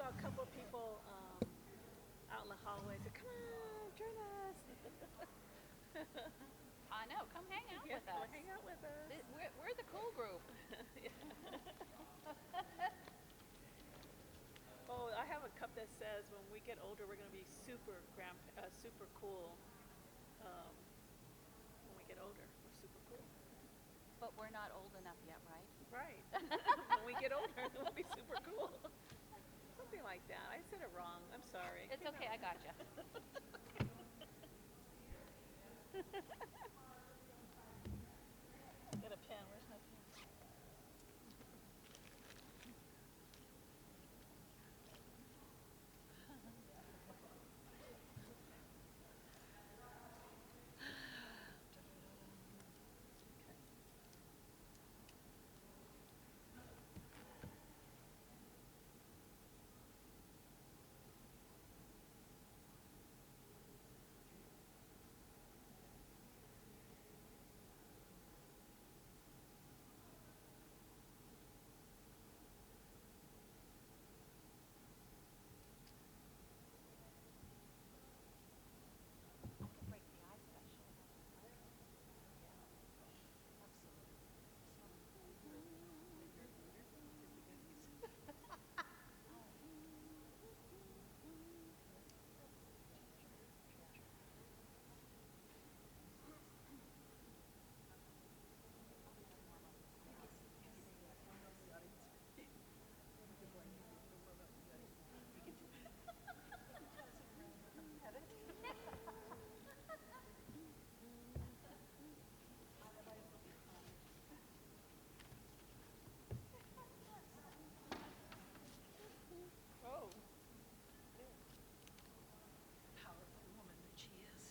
saw a couple of people out in the hallway. Said, "Come on, join us." I know. Come hang out Yeah, with come us. hang out with us. We're the cool group. Oh, I have a cup that says, "When we get older, we're going to be super cool." Um, when we get older, we're super cool. But we're not old enough yet, right? Right. When we get older, we'll be super cool. Something like that. I said it wrong. I'm sorry. It's okay. I got you. Get a pen. Where's my pen? Break the ice special. Oh. Powerful woman that she is.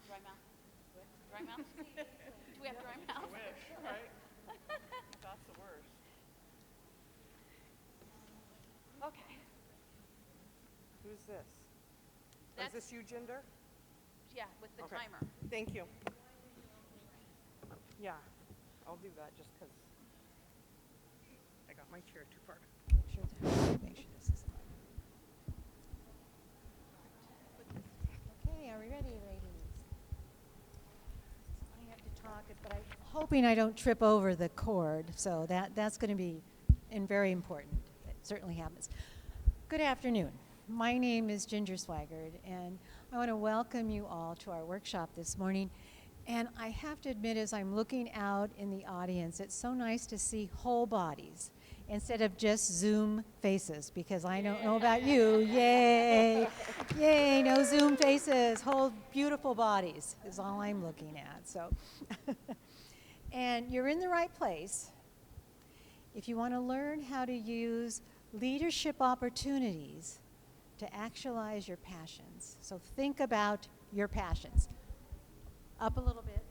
Dry mouth? Dry mouth? Do we have dry mouth? I wish, right? That's the worst. Okay. Who's this? That's, Is this you, Jinder? yeah, with the Okay. timer. Thank you. Yeah, I'll do that just because I got my chair too far. Make sure this is on. Okay, are we ready, ladies? I have to talk, but I'm hoping I don't trip over the cord, so that's going to be very important. It certainly happens. Good afternoon. My name is Ginger Swaggard, and I want to welcome you all to our workshop this morning. And I have to admit, as I'm looking out in the audience, it's so nice to see whole bodies instead of just Zoom faces, because I don't know about you. Yay! Yay, no Zoom faces. Whole beautiful bodies is all I'm looking at. So, and you're in the right place if you want to learn how to use leadership opportunities to actualize your passions. So think about your passions. Up a little bit.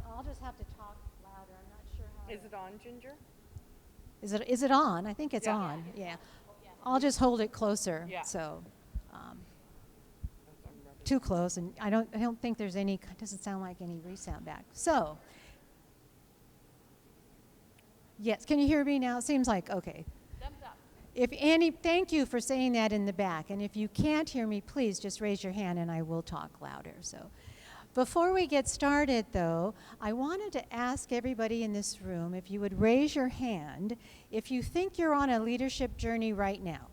I'll just have to talk louder. I'm not sure how. Is it on, Ginger? Is it on? I think it's Yeah. on. Yeah. I'll just hold it closer. Yeah. So, too close, and I don't think there's any. Doesn't sound like any resound back. So, yes. Can you hear me now? It seems like okay. Thumbs up. If any, thank you for saying that in the back. And if you can't hear me, please just raise your hand and I will talk louder. So, before we get started, though, I wanted to ask everybody in this room if you would raise your hand if you think you're on a leadership journey right now.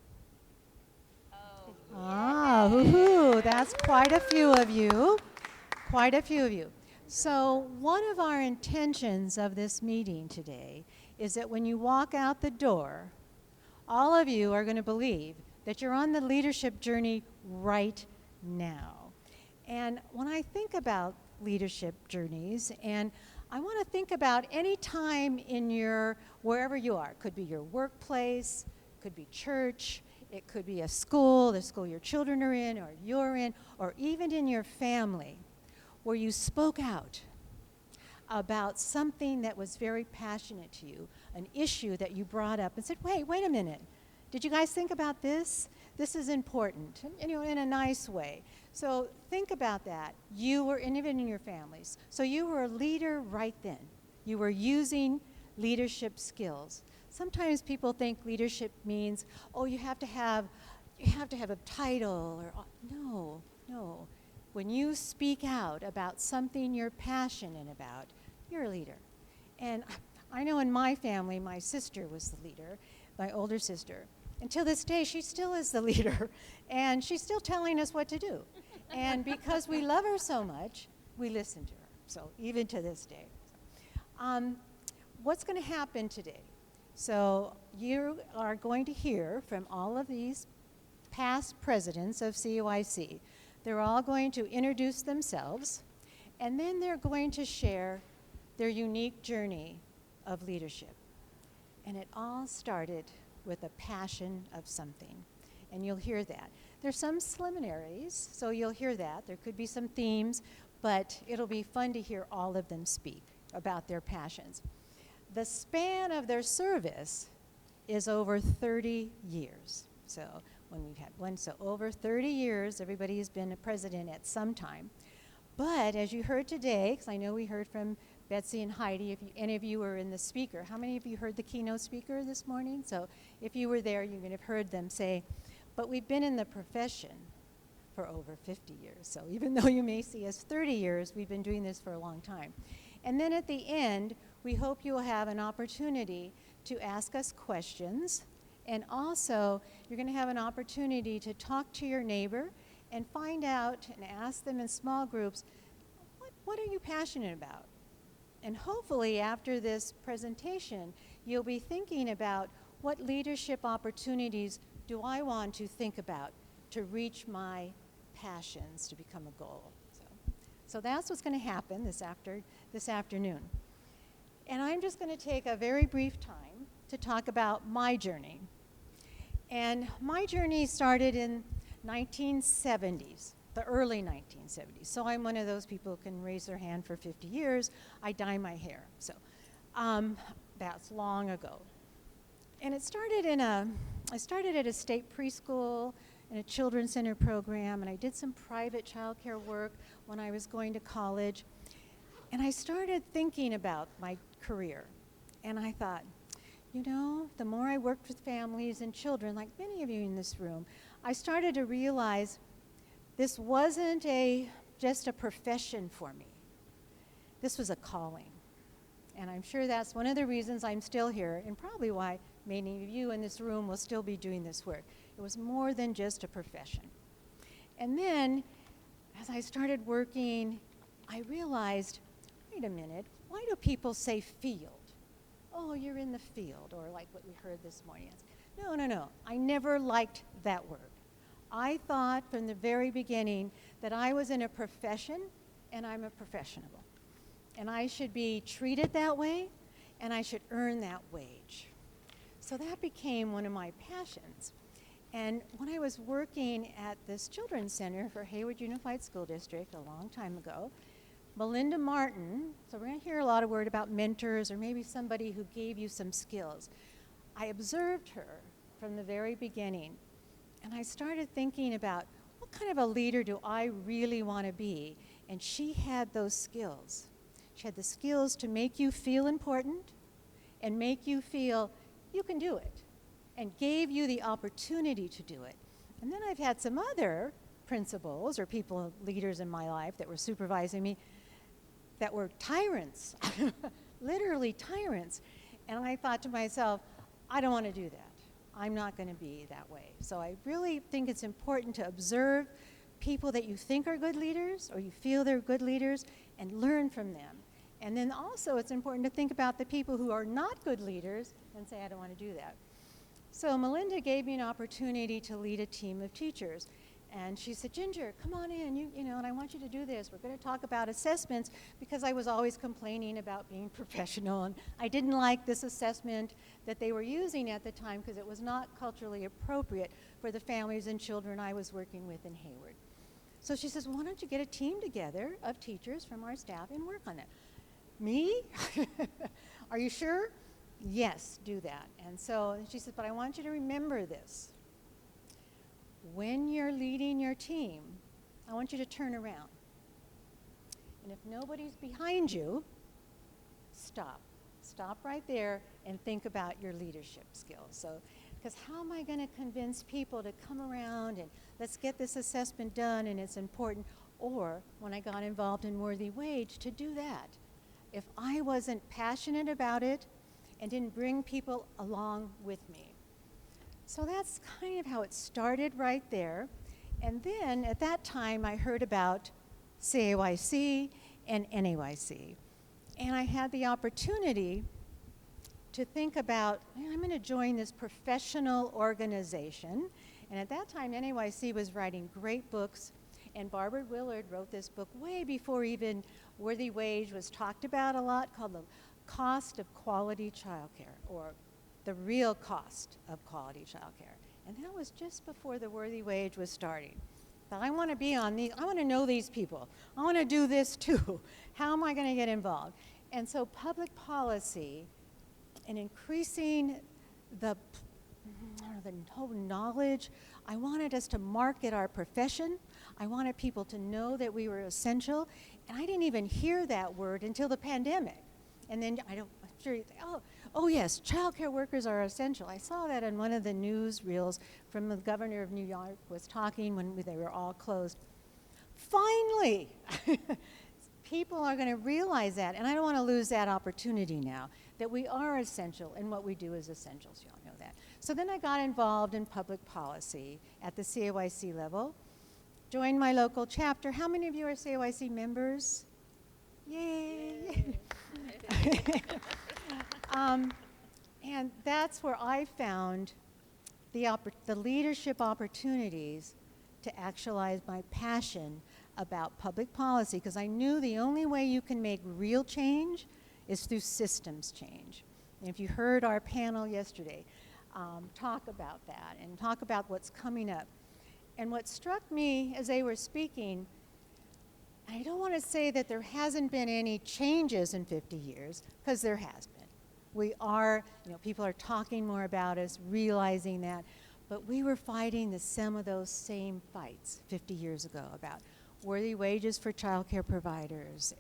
Oh. Ah, woohoo, that's quite a few of you. Quite a few of you. So, one of our intentions of this meeting today is that when you walk out the door, all of you are going to believe that you're on the leadership journey right now. And when I think about leadership journeys, and I want to think about any time in your, wherever you are, it could be your workplace, could be church, it could be a school, the school your children are in or you're in, or even in your family, where you spoke out about something that was very passionate to you, an issue that you brought up and said, wait a minute, did you guys think about this? This is important, and, in a nice way. So think about that. You were, and even in your families, so you were a leader right then. You were using leadership skills. Sometimes people think leadership means, oh, you have to have a title, or no. When you speak out about something you're passionate about, you're a leader. And I know in my family, my sister was the leader, my older sister. Until this day, she still is the leader, and she's still telling us what to do. And because we love her so much, we listen to her, so even to this day. What's going to happen today? So you are going to hear from all of these past presidents of CAAEYC. They're all going to introduce themselves, and then they're going to share their unique journey of leadership. And it all started with a passion of something. And you'll hear that. There's some similarities, so you'll hear that. There could be some themes, but it'll be fun to hear all of them speak about their passions. The span of their service is over 30 years. So when we've had one, so over 30 years, everybody has been a president at some time. But as you heard today, because I know we heard from Betsy and Heidi, if any of you were in the speaker, how many of you heard the keynote speaker this morning? So if you were there, you would have heard them say, but we've been in the profession for over 50 years. So even though you may see us 30 years, we've been doing this for a long time. And then at the end, we hope you will have an opportunity to ask us questions. And also, you're going to have an opportunity to talk to your neighbor and find out and ask them in small groups, what are you passionate about? And hopefully after this presentation, you'll be thinking about what leadership opportunities do I want to think about to reach my passions to become a goal. So that's what's going to happen this afternoon. And I'm just going to take a very brief time to talk about my journey. And my journey started in 1970s. The early 1970s. So I'm one of those people who can raise their hand for 50 years. I dye my hair. So that's long ago. And I started at a state preschool and a children's center program, and I did some private childcare work when I was going to college. And I started thinking about my career. And I thought, the more I worked with families and children, like many of you in this room, I started to realize this wasn't just a profession for me. This was a calling. And I'm sure that's one of the reasons I'm still here, and probably why many of you in this room will still be doing this work. It was more than just a profession. And then, as I started working, I realized, wait a minute, why do people say field? Oh, you're in the field, or like what we heard this morning. No, no, no. I never liked that word. I thought from the very beginning that I was in a profession, and I'm a professional. And I should be treated that way, and I should earn that wage. So that became one of my passions. And when I was working at this children's center for Hayward Unified School District a long time ago, Melinda Martin, so we're going to hear a lot of word about mentors or maybe somebody who gave you some skills. I observed her from the very beginning, and I started thinking about what kind of a leader do I really want to be? And she had those skills. She had the skills to make you feel important and make you feel you can do it, and gave you the opportunity to do it. And then I've had some other principals or people, leaders in my life that were supervising me that were tyrants, literally tyrants. And I thought to myself, I don't want to do that. I'm not going to be that way. So I really think it's important to observe people that you think are good leaders or you feel they're good leaders and learn from them. And then also it's important to think about the people who are not good leaders and say, I don't want to do that. So Melinda gave me an opportunity to lead a team of teachers. And she said, Ginger, come on in, you know, and I want you to do this. We're going to talk about assessments, because I was always complaining about being professional. And I didn't like this assessment that they were using at the time because it was not culturally appropriate for the families and children I was working with in Hayward. So she says, why don't you get a team together of teachers from our staff and work on it? Me? Are you sure? Yes, do that. And so she said, but I want you to remember this. When you're leading your team, I want you to turn around. And if nobody's behind you, stop. Stop right there and think about your leadership skills. So, because how am I going to convince people to come around and let's get this assessment done and it's important? Or when I got involved in Worthy Wage, to do that. If I wasn't passionate about it and didn't bring people along with me. So that's kind of how it started right there. And then at that time, I heard about CAAEYC and NAYC. And I had the opportunity to think about, I'm going to join this professional organization. And at that time, NAYC was writing great books. And Barbara Willard wrote this book way before even Worthy Wage was talked about a lot, called The Cost of Quality Childcare, or The Real Cost of Quality Childcare. And that was just before the Worthy Wage was starting. But I want to be on these, I want to know these people. I want to do this too. How am I going to get involved? And so public policy and increasing the whole knowledge, I wanted us to market our profession. I wanted people to know that we were essential. And I didn't even hear that word until the pandemic. And then I'm sure you think, oh yes, child care workers are essential. I saw that in one of the news reels from the governor of New York was talking when they were all closed. Finally, people are going to realize that, and I don't want to lose that opportunity now, that we are essential and what we do is essential, so you all know that. So then I got involved in public policy at the CAAEYC level, joined my local chapter. How many of you are CAAEYC members? Yay! And that's where I found the leadership opportunities to actualize my passion about public policy, because I knew the only way you can make real change is through systems change. And if you heard our panel yesterday talk about that and talk about what's coming up. And what struck me as they were speaking, I don't want to say that there hasn't been any changes in 50 years, because there has been. We are, people are talking more about us, realizing that, but we were fighting some of those same fights 50 years ago about worthy wages for child care providers,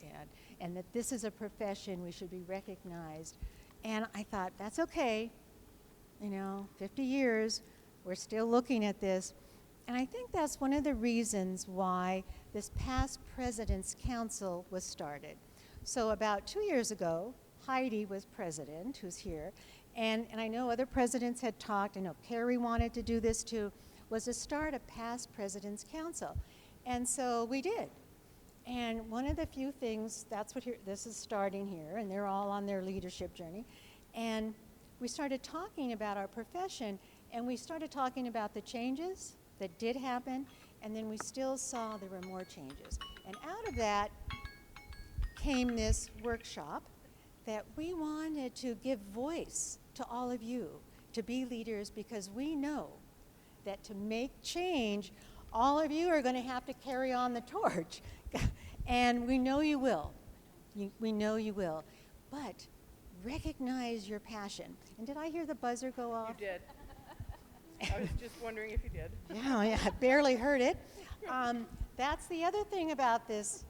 and that this is a profession we should be recognized. And I thought, that's okay, 50 years, we're still looking at this. And I think that's one of the reasons why this past President's Council was started. So about 2 years ago, Heidi was president, who's here, and I know other presidents had talked, I know Carrie wanted to do this too, was to start a past President's Council. And so we did. And one of the few things, that's what this is starting here, and they're all on their leadership journey. And we started talking about our profession, and we started talking about the changes that did happen, and then we still saw there were more changes. And out of that came this workshop that we wanted to give voice to all of you to be leaders, because we know that to make change, all of you are going to have to carry on the torch. And we know you will. We know you will. But recognize your passion. And did I hear the buzzer go off? You did. I was just wondering if you did. Yeah, I barely heard it. That's the other thing about this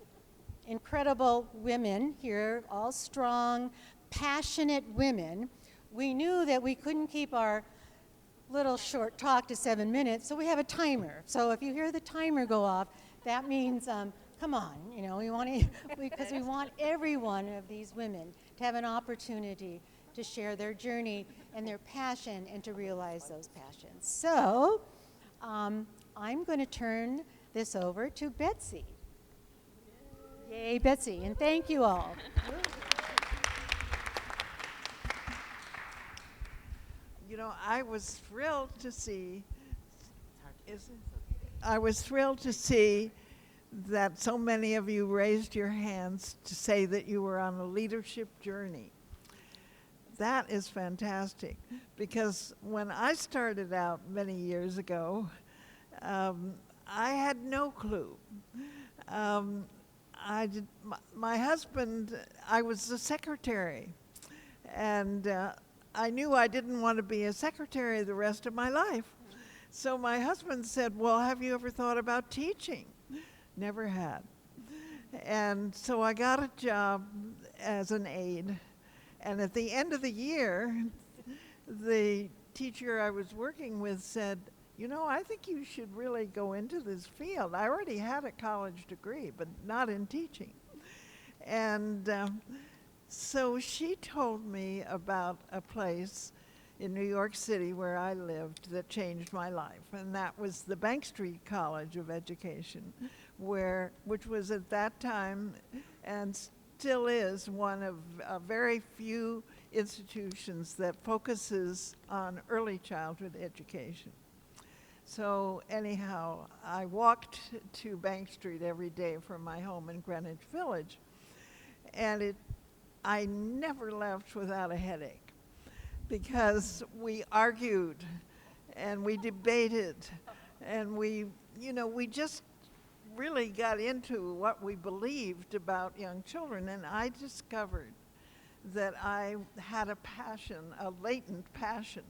incredible women here, all strong, passionate women. We knew that we couldn't keep our little short talk to 7 minutes, so we have a timer. So if you hear the timer go off, that means, come on, we want to, because we want every one of these women to have an opportunity to share their journey and their passion and to realize those passions. So I'm going to turn this over to Betsy. Yay, Betsy, and thank you all. I was thrilled to see, I was thrilled to see that so many of you raised your hands to say that you were on a leadership journey. That is fantastic, because when I started out many years ago, I had no clue. My husband, I was a secretary, and I knew I didn't want to be a secretary the rest of my life. So my husband said, well, have you ever thought about teaching? Never had. And so I got a job as an aide. And at the end of the year, the teacher I was working with said, I think you should really go into this field. I already had a college degree, but not in teaching. And so she told me about a place in New York City where I lived that changed my life, and that was the Bank Street College of Education, which was at that time and still is one of very few institutions that focuses on early childhood education. So anyhow, I walked to Bank Street every day from my home in Greenwich Village, and I never left without a headache, because we argued and we debated and we just really got into what we believed about young children. And I discovered that I had a passion, a latent passion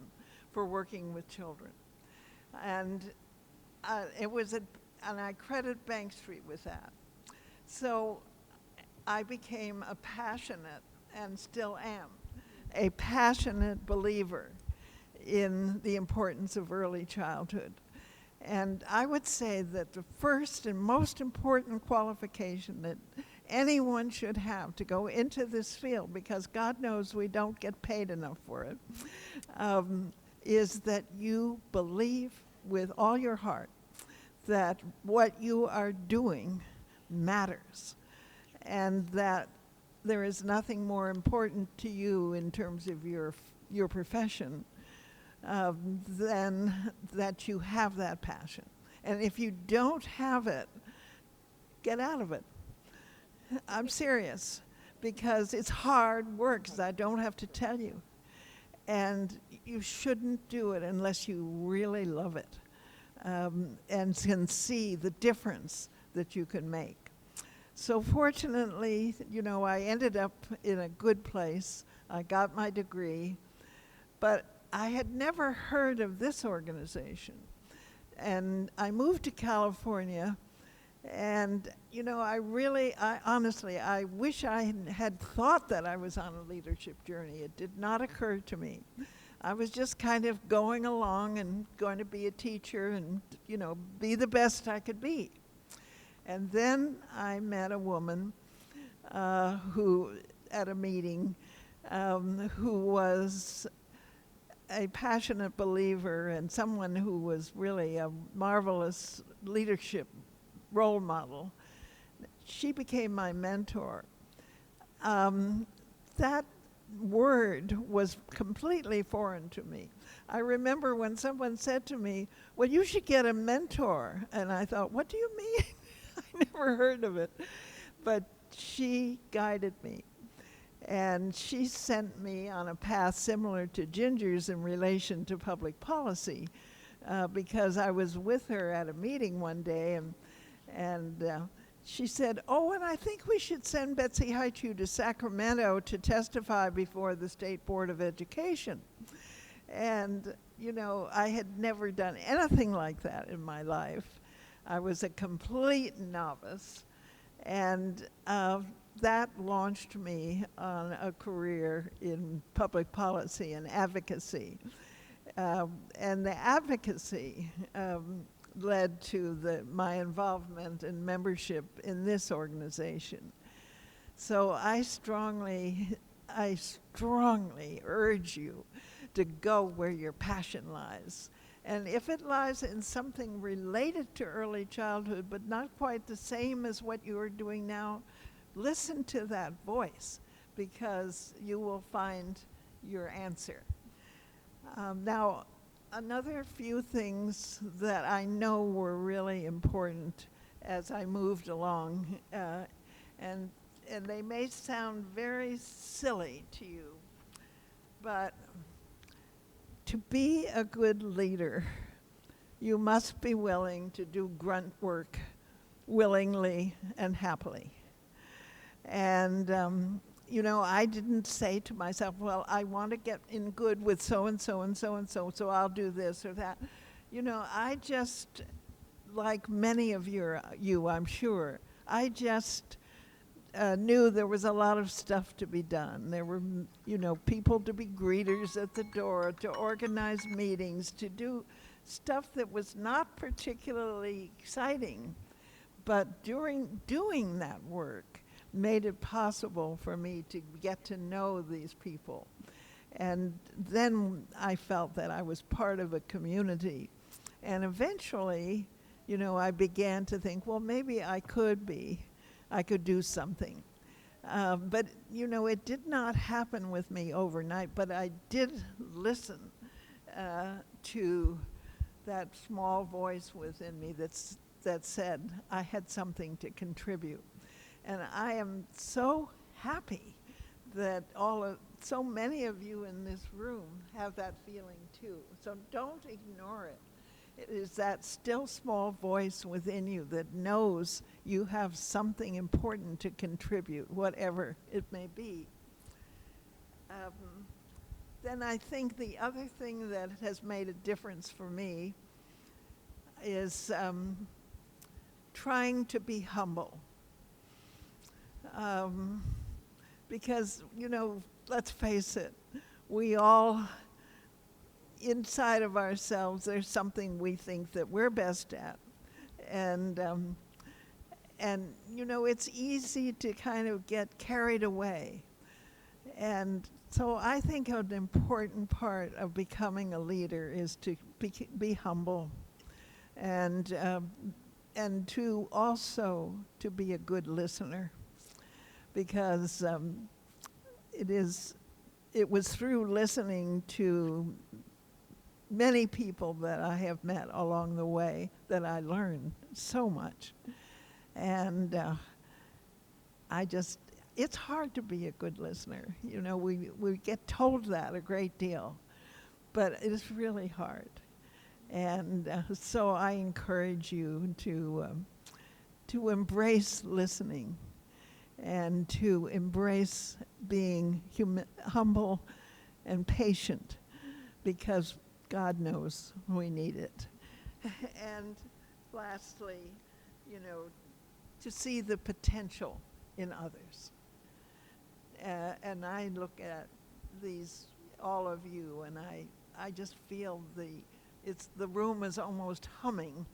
for working with children. And and I credit Bank Street with that. So I became a passionate, and still am, a passionate believer in the importance of early childhood. And I would say that the first and most important qualification that anyone should have to go into this field, because God knows we don't get paid enough for it, is that you believe with all your heart that what you are doing matters, and that there is nothing more important to you in terms of your profession than that you have that passion. And if you don't have it, get out of it. I'm serious, because it's hard work, as I don't have to tell you. And you shouldn't do it unless you really love it, and can see the difference that you can make. So fortunately, I ended up in a good place. I got my degree, but I had never heard of this organization. And I moved to California, and I honestly, I wish I had thought that I was on a leadership journey. It did not occur to me. I was just kind of going along and going to be a teacher and, be the best I could be. And then I met a woman who, at a meeting, who was a passionate believer and someone who was really a marvelous leadership role model. she became my mentor. That word was completely foreign to me. I remember when someone said to me, well, you should get a mentor. And I thought, what do you mean? I never heard of it. But she guided me. And she sent me on a path similar to Ginger's in relation to public policy, because I was with her at a meeting one day, and she said, oh, and I think we should send Betsy Haichu to Sacramento to testify before the State Board of Education. And, you know, I had never done anything like that in my life. I was a complete novice. And that launched me on a career in public policy and advocacy. And the advocacy led to my involvement and membership in this organization. So I strongly urge you to go where your passion lies. And if it lies in something related to early childhood, but not quite the same as what you are doing now, listen to that voice, because you will find your answer. Now, another few things that I know were really important as I moved along, and they may sound very silly to you, but to be a good leader, you must be willing to do grunt work willingly and happily. And, you know, I didn't say to myself, well, I want to get in good with so-and-so and so-and-so, so I'll do this or that. You know, I just, like many of you, I'm sure, I just knew there was a lot of stuff to be done. There were, you know, people to be greeters at the door, to organize meetings, to do stuff that was not particularly exciting. But during doing that work made it possible for me to get to know these people. And then I felt that I was part of a community. And eventually, you know, I began to think, well, maybe I could do something. But, you know, it did not happen with me overnight, but I did listen to that small voice within me that said I had something to contribute. And I am so happy that so many of you in this room have that feeling too. So don't ignore it. It is that still small voice within you that knows you have something important to contribute, whatever it may be. Then I think the other thing that has made a difference for me is trying to be humble. Because, you know, let's face it, we all, inside of ourselves, there's something we think that we're best at. And you know, it's easy to kind of get carried away. And so I think an important part of becoming a leader is to be humble, and to also to be a good listener. Because it was through listening to many people that I have met along the way that I learned so much. And it's hard to be a good listener. You know, we get told that a great deal, but it is really hard. And so I encourage you to embrace listening, and to embrace being humble and patient, because God knows we need it. And lastly, you know, to see the potential in others. And I look at all of you, and I just feel the room is almost humming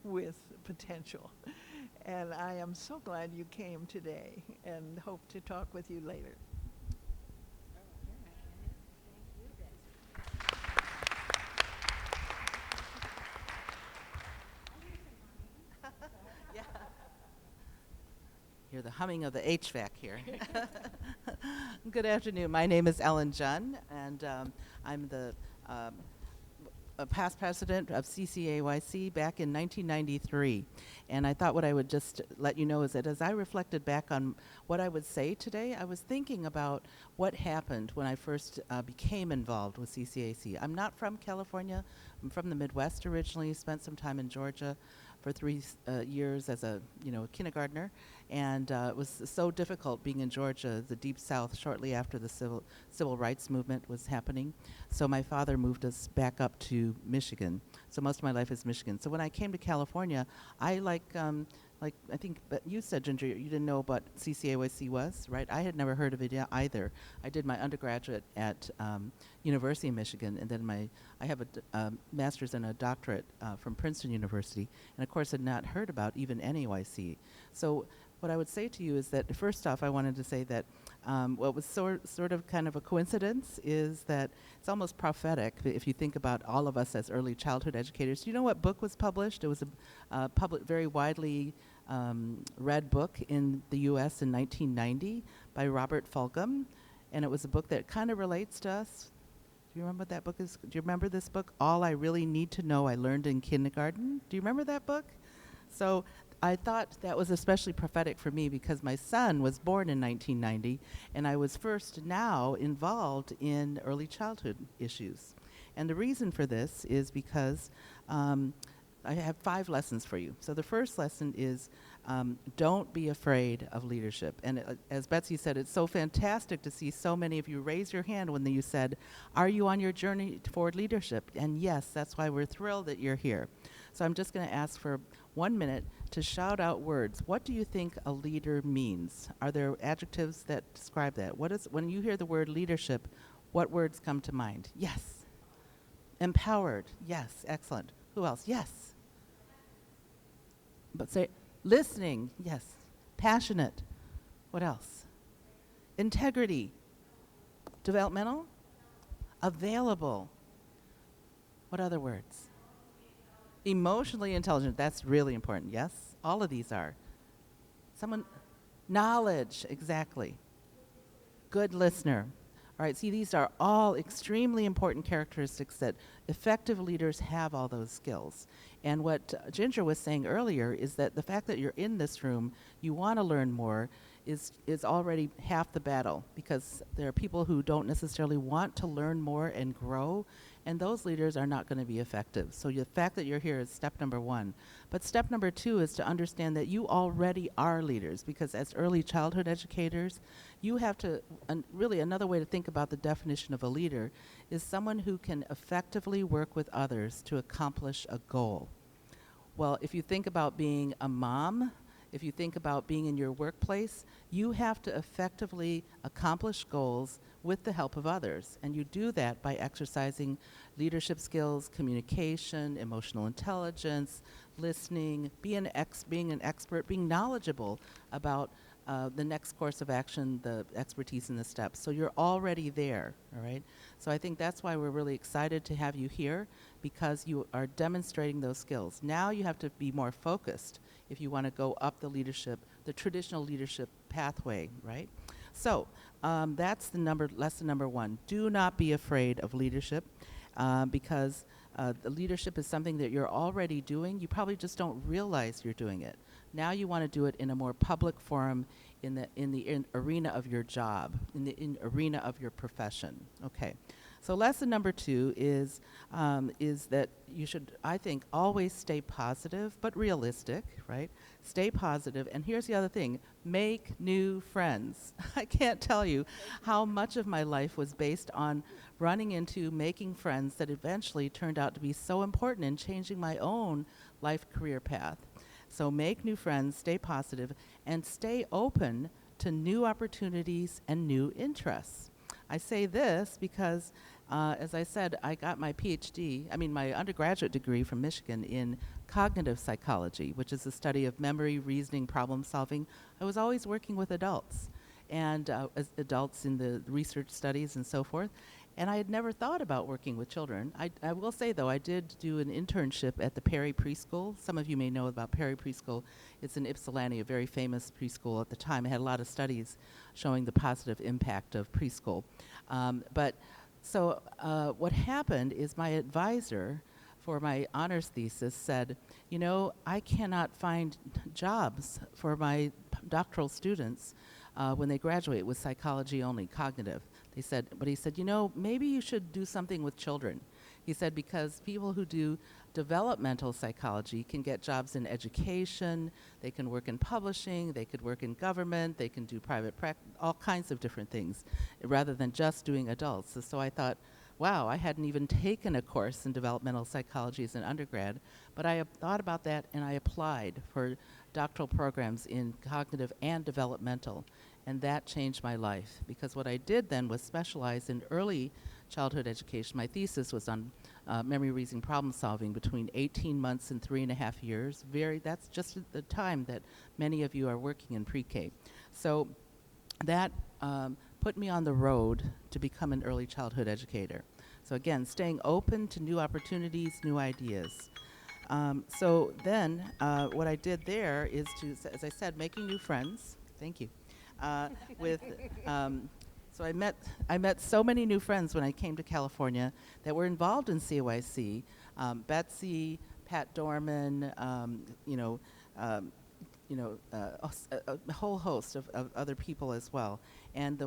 with potential. And I am so glad you came today, and hope to talk with you later. the humming of the HVAC here. Good afternoon. My name is Ellen Junn, and I'm the a past president of CCAAYC back in 1993. And I thought what I would just let you know is that as I reflected back on what I would say today, I was thinking about what happened when I first became involved with CCAC. I'm not from California. I'm from the Midwest originally, spent some time in Georgia for 3 years as a kindergartner, and it was so difficult being in Georgia, the Deep South, shortly after the civil rights movement was happening. So my father moved us back up to Michigan. So most of my life is Michigan. So when I came to California, I like I think, but you said, Ginger, you didn't know what CCAAYC was, right? I had never heard of it either. I did my undergraduate at University of Michigan, and then I have a master's and a doctorate from Princeton University, and of course had not heard about even NAYC. So what I would say to you is that, first off, I wanted to say that what was sort of kind of a coincidence is that it's almost prophetic if you think about all of us as early childhood educators. Do you know what book was published? It was a very widely read book in the U.S. in 1990 by Robert Fulghum, and it was a book that kind of relates to us. Do you remember what that book is? Do you remember this book, All I Really Need to Know I Learned in Kindergarten? Do you remember that book? So I thought that was especially prophetic for me because my son was born in 1990, and I was first now involved in early childhood issues. And the reason for this is because I have 5 lessons for you. So the first lesson is don't be afraid of leadership. And as Betsy said, it's so fantastic to see so many of you raise your hand when you said, are you on your journey toward leadership? And yes, that's why we're thrilled that you're here. So I'm just going to ask for 1 minute to shout out words. What do you think a leader means? Are there adjectives that describe that? When you hear the word leadership, what words come to mind? Yes. Empowered. Yes. Excellent. Who else? Yes. But say listening. Yes. Passionate. What else? Integrity. Developmental. Available. What other words? Emotionally intelligent. That's really important. Yes. All of these are. Knowledge. Exactly. Good listener. All right, see, these are all extremely important characteristics that effective leaders have all those skills. And what Ginger was saying earlier is that the fact that you're in this room, you want to learn more, is already half the battle, because there are people who don't necessarily want to learn more and grow, and those leaders are not going to be effective. So the fact that you're here is step number 1. But step number 2 is to understand that you already are leaders, because as early childhood educators, you have to, really another way to think about the definition of a leader is someone who can effectively work with others to accomplish a goal. Well, if you think about being a mom, if you think about being in your workplace, you have to effectively accomplish goals with the help of others. And you do that by exercising leadership skills, communication, emotional intelligence, listening, being an expert, being knowledgeable about the next course of action, the expertise in the steps. So you're already there, all right? So I think that's why we're really excited to have you here, because you are demonstrating those skills. Now you have to be more focused if you want to go up the traditional leadership pathway, right? So that's lesson number 1. Do not be afraid of leadership, because the leadership is something that you're already doing. You probably just don't realize you're doing it. Now you want to do it in a more public forum, in the arena of your job, in the arena of your profession. Okay. So lesson number 2 is that you should, I think, always stay positive but realistic, right? Stay positive. And here's the other thing: make new friends. I can't tell you how much of my life was based on running into making friends that eventually turned out to be so important in changing my own life career path. So make new friends, stay positive, and stay open to new opportunities and new interests. I say this because, as I said, I got my my undergraduate degree from Michigan in cognitive psychology, which is the study of memory, reasoning, problem solving. I was always working with adults, and as adults in the research studies and so forth. And I had never thought about working with children. I will say, though, I did do an internship at the Perry Preschool. Some of you may know about Perry Preschool. It's in Ypsilanti, a very famous preschool at the time. It had a lot of studies showing the positive impact of preschool. What happened is my advisor for my honors thesis said, you know, I cannot find jobs for my doctoral students when they graduate with psychology only, cognitive. But he said, you know, maybe you should do something with children. He said, because people who do developmental psychology can get jobs in education, they can work in publishing, they could work in government, they can do private practice, all kinds of different things, rather than just doing adults. So I thought, wow, I hadn't even taken a course in developmental psychology as an undergrad, but I thought about that and I applied for doctoral programs in cognitive and developmental. And that changed my life, because what I did then was specialize in early childhood education. My thesis was on memory, reasoning, problem solving between 18 months and 3.5 years. That's just the time that many of you are working in pre-K. So that put me on the road to become an early childhood educator. So again, staying open to new opportunities, new ideas. So then what I did there is to, as I said, making new friends. Thank you. So I met so many new friends when I came to California that were involved in CAAEYC. Betsy, Pat Dorman, a whole host of other people as well. And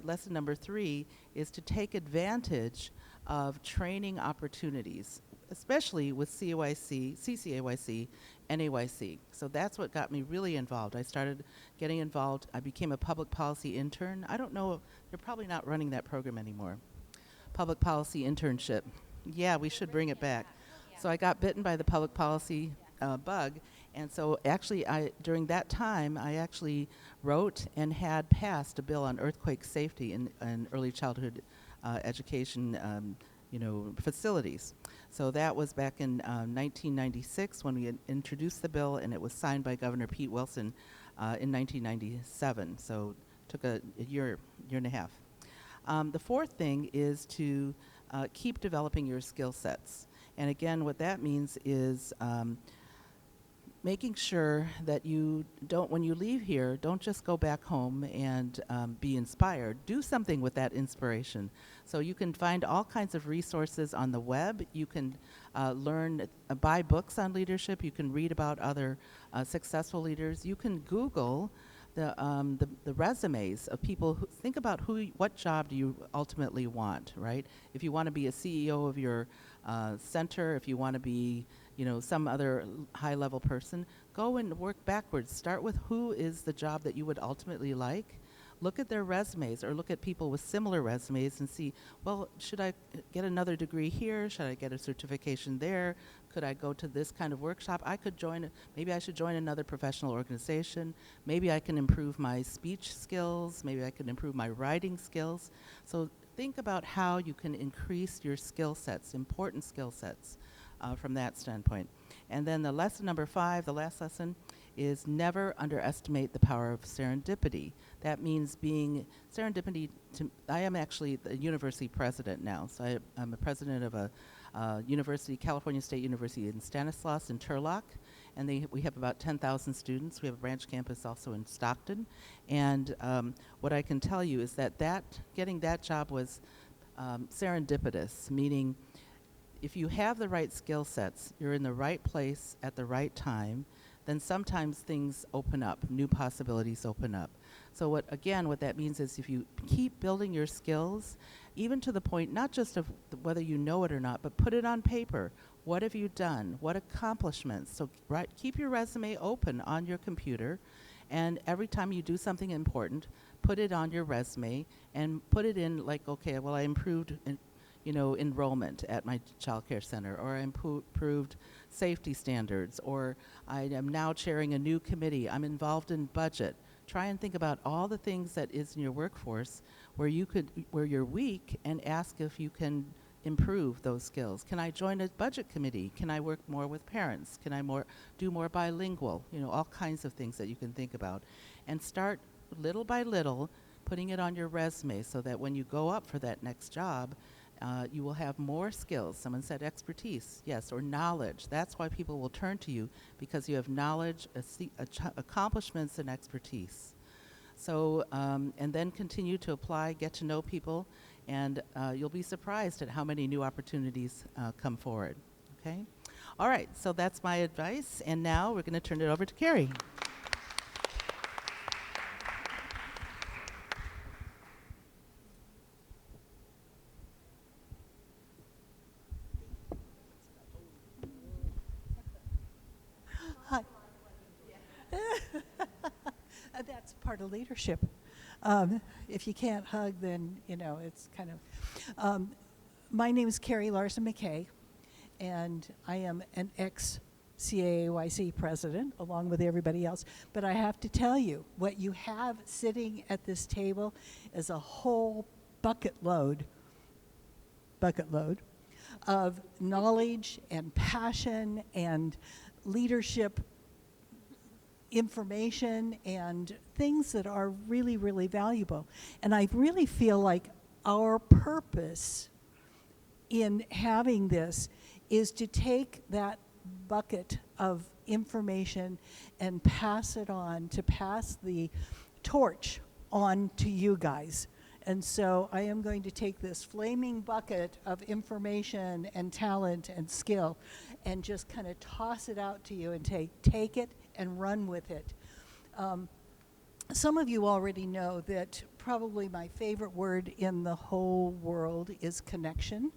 lesson number 3 is to take advantage of training opportunities, especially with CAAYC, CCAAYC, and AYC. So that's what got me really involved. I started getting involved. I became a public policy intern. I don't know, they're probably not running that program anymore. Public policy internship. Yeah, we should bring it back. So I got bitten by the public policy bug. And so actually, during that time, I actually wrote and had passed a bill on earthquake safety in early childhood education facilities. So that was back in 1996 when we had introduced the bill, and it was signed by Governor Pete Wilson in 1997. So it took a year and a half. The fourth thing is to keep developing your skill sets. And again, what that means is making sure that you don't, when you leave here, don't just go back home and be inspired. Do something with that inspiration. So you can find all kinds of resources on the web. You can buy books on leadership. You can read about other successful leaders. You can Google the resumes of people who think about what job do you ultimately want, right? If you want to be a CEO of your center, if you want to be some other high-level person, go and work backwards. Start with who is the job that you would ultimately like. Look at their resumes, or look at people with similar resumes and see, well, should I get another degree here? Should I get a certification there? Could I go to this kind of workshop? Maybe I should join another professional organization. Maybe I can improve my speech skills. Maybe I can improve my writing skills. So think about how you can increase your skill sets, important skill sets. From that standpoint. And then the lesson number 5, the last lesson, is never underestimate the power of serendipity. That means serendipity. I am actually the university president now. So I'm a president of a university, California State University in Stanislaus in Turlock. And we have about 10,000 students. We have a branch campus also in Stockton. And what I can tell you is that getting that job was serendipitous, meaning if you have the right skill sets, you're in the right place at the right time, then sometimes things open up, new possibilities open up. So what that means is if you keep building your skills, even to the point not just of whether you know it or not, but put it on paper. What have you done? What accomplishments? So keep your resume open on your computer, and every time you do something important, put it on your resume and put it in like, okay, well, I improved enrollment at my child care center, or I improved safety standards, or I am now chairing a new committee. I'm involved in budget. Try and think about all the things that is in your workforce where you're weak, and ask if you can improve those skills. Can I join a budget committee? Can I work more with parents? Can I do more bilingual? All kinds of things that you can think about. And start little by little putting it on your resume so that when you go up for that next job, you will have more skills. Someone said expertise, yes, or knowledge. That's why people will turn to you, because you have knowledge, accomplishments, and expertise. So, and then continue to apply, get to know people, and you'll be surprised at how many new opportunities come forward, okay? All right, so that's my advice, and now we're going to turn it over to Carrie. Hi. That's part of leadership. If you can't hug, then, you know, it's kind of... my name is Carrie Larson-Mckay, and I am an ex-CAAEYC president, along with everybody else. But I have to tell you, what you have sitting at this table is a whole bucket load of knowledge and passion and leadership information and things that are really, really valuable. And I really feel like our purpose in having this is to take that bucket of information and pass it on, to pass the torch on to you guys. And so I am going to take this flaming bucket of information and talent and skill and just kind of toss it out to you and take it and run with it. Some of you already know that probably my favorite word in the whole world is connection.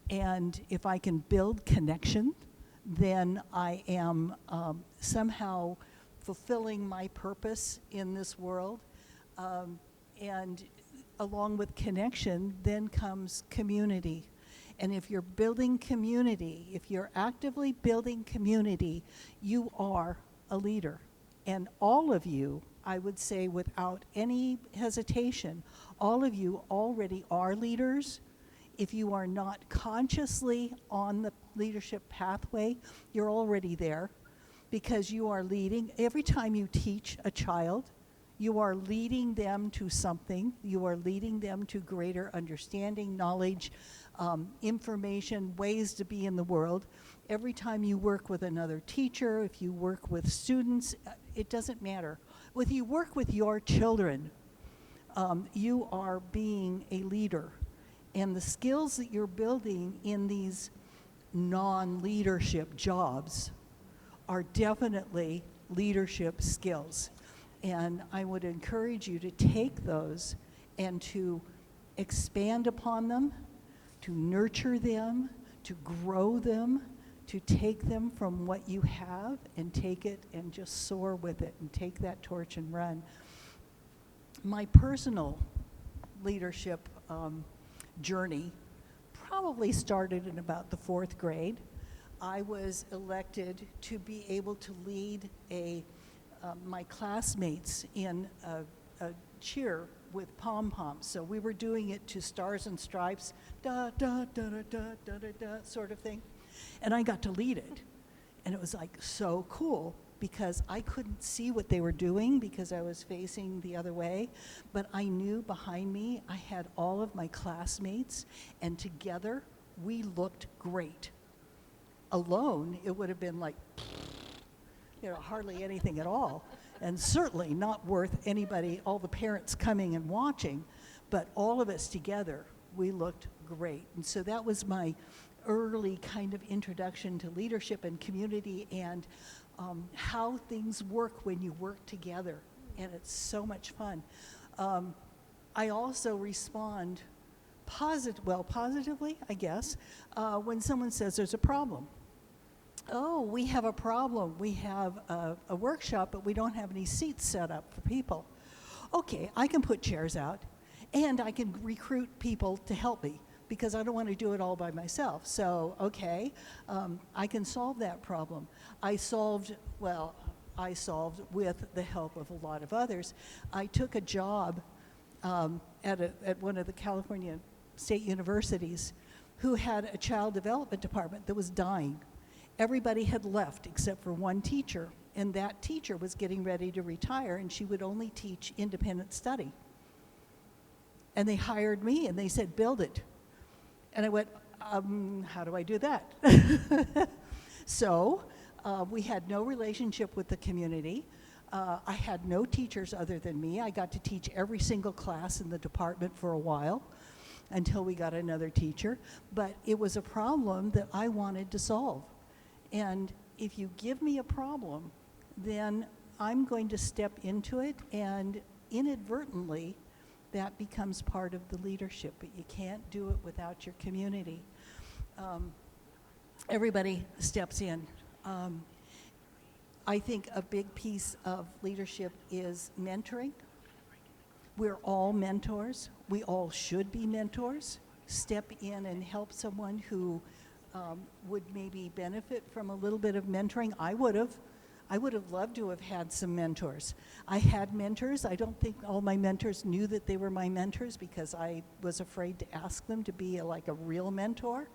And if I can build connection, then I am somehow fulfilling my purpose in this world. And along with connection, then comes community. And if you're building community, if you're actively building community, you are a leader. And all of you, I would say without any hesitation, all of you already are leaders. If you are not consciously on the leadership pathway, you're already there, because you are leading. Every time you teach a child, you are leading them to something. You are leading them to greater understanding, knowledge, information, ways to be in the world. Every time you work with another teacher, if you work with students, it doesn't matter. If you work with your children, you are being a leader. And the skills that you're building in these non-leadership jobs are definitely leadership skills. And I would encourage you to take those and to expand upon them, to nurture them, to grow them, to take them from what you have and take it and just soar with it and take that torch and run. My personal leadership journey probably started in about the 4th grade. I was elected to be able to lead my classmates in a cheer with pom-poms. So we were doing it to Stars and Stripes, da da da da da da da da sort of thing. And I got to lead it. And it was like so cool, because I couldn't see what they were doing because I was facing the other way. But I knew behind me I had all of my classmates, and together we looked great. Alone, it would have been like, you know, hardly anything at all, and certainly not worth anybody, all the parents coming and watching, but all of us together, we looked great. And so that was my early kind of introduction to leadership and community and how things work when you work together, and it's so much fun. I also respond positively, I guess, when someone says there's a problem. Oh, we have a problem. We have a workshop, but we don't have any seats set up for people. Okay, I can put chairs out, and I can recruit people to help me, because I don't want to do it all by myself. So, okay, I can solve that problem. I solved with the help of a lot of others. I took a job at one of the California state universities who had a child development department that was dying. Everybody had left except for one teacher, and that teacher was getting ready to retire, and she would only teach independent study. And they hired me and they said, build it. And I went, how do I do that? So we had no relationship with the community. I had no teachers other than me. I got to teach every single class in the department for a while until we got another teacher. But it was a problem that I wanted to solve. And if you give me a problem, then I'm going to step into it, and inadvertently, that becomes part of the leadership. But you can't do it without your community. Everybody steps in. I think a big piece of leadership is mentoring. We're all mentors. We all should be mentors. Step in and help someone who would maybe benefit from a little bit of mentoring. I would have loved to have had some mentors. I had mentors. I don't think all my mentors knew that they were my mentors because I was afraid to ask them to be like a real mentor.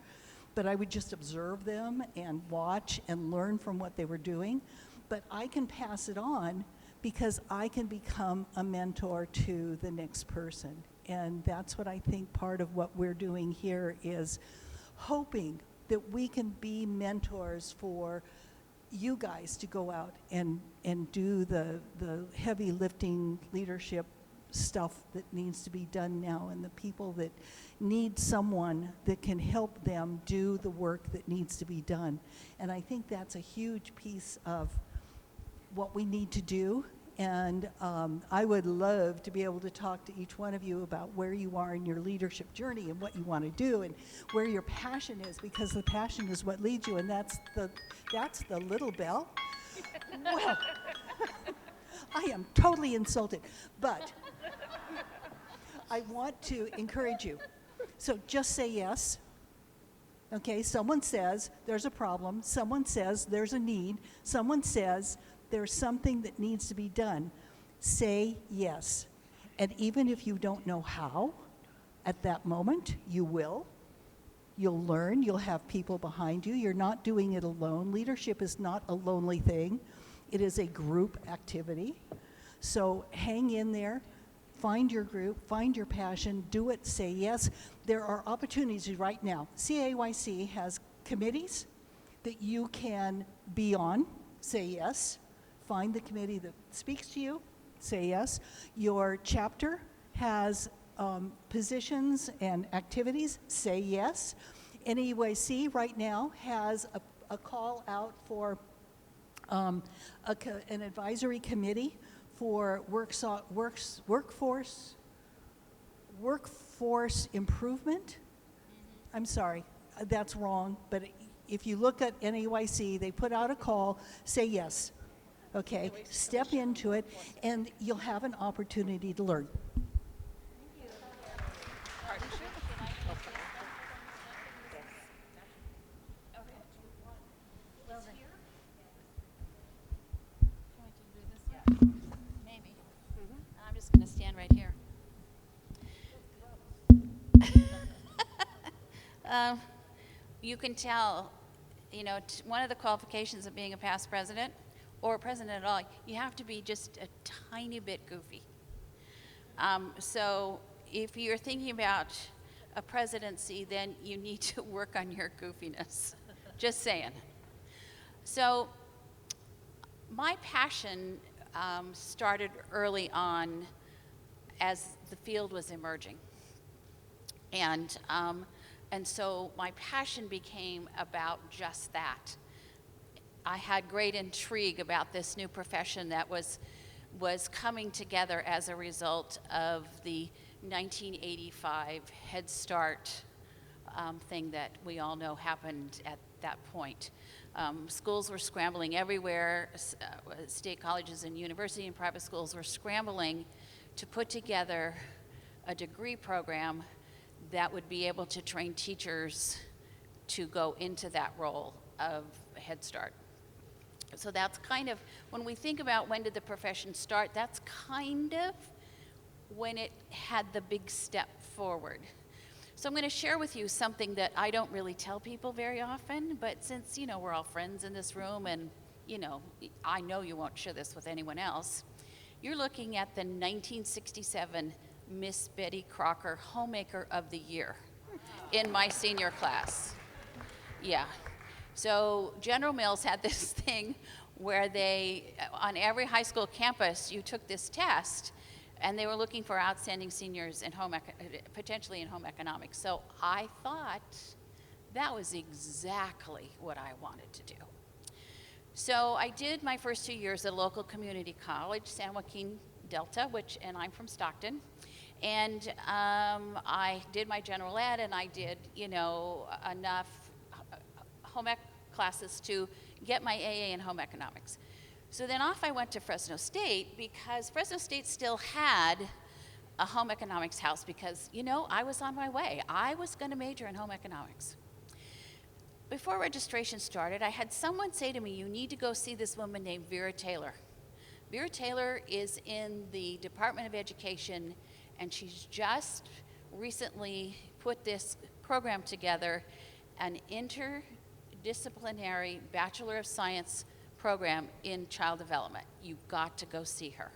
But I would just observe them and watch and learn from what they were doing. But I can pass it on because I can become a mentor to the next person. And that's what I think part of what we're doing here is hoping that we can be mentors for you guys to go out and do the heavy lifting leadership stuff that needs to be done now, and the people that need someone that can help them do the work that needs to be done. And I think that's a huge piece of what we need to do. And I would love to be able to talk to each one of you about where you are in your leadership journey and what you want to do and where your passion is, because the passion is what leads you, and that's the little bell. Well, I am totally insulted, but I want to encourage you. So just say yes. Okay, someone says there's a problem. Someone says there's a need. Someone says there's something that needs to be done. Say yes. And even if you don't know how, at that moment, you will. You'll learn. You'll have people behind you. You're not doing it alone. Leadership is not a lonely thing. It is a group activity. So hang in there. Find your group, find your passion, do it, say yes. There are opportunities right now. CAAYC has committees that you can be on, say yes. Find the committee that speaks to you, say yes. Your chapter has positions and activities, say yes. NAEYC right now has a call out for an advisory committee for workforce improvement. I'm sorry, that's wrong, but if you look at NAEYC, they put out a call, say yes, okay? Step into it, and you'll have an opportunity to learn. Maybe. I'm just going to stand right here. You can tell, one of the qualifications of being a past president or president at all, you have to be just a tiny bit goofy. So if you're thinking about a presidency, then you need to work on your goofiness. Just saying. So my passion started early on as the field was emerging. And so my passion became about just that. I had great intrigue about this new profession that was coming together as a result of the 1985 Head Start thing that we all know happened at that point. Schools were scrambling everywhere. State colleges and university and private schools were scrambling to put together a degree program that would be able to train teachers to go into that role of Head Start. So that's kind of, when we think about when did the profession start, that's kind of when it had the big step forward. So I'm going to share with you something that I don't really tell people very often, but since, we're all friends in this room and, I know you won't share this with anyone else. You're looking at the 1967 Miss Betty Crocker Homemaker of the Year in my senior class. Yeah. So General Mills had this thing where they, on every high school campus, you took this test, and they were looking for outstanding seniors in potentially in home economics. So I thought that was exactly what I wanted to do. So I did my first 2 years at a local community college, San Joaquin Delta, and I'm from Stockton. And I did my general ed, and I did, enough home ec classes to get my AA in home economics. So then off I went to Fresno State, because Fresno State still had a home economics house, because, I was on my way. I was going to major in home economics. Before registration started, I had someone say to me, you need to go see this woman named Vera Taylor. Vera Taylor is in the Department of Education, and she's just recently put this program together, an interdisciplinary Bachelor of Science program in child development. You've got to go see her.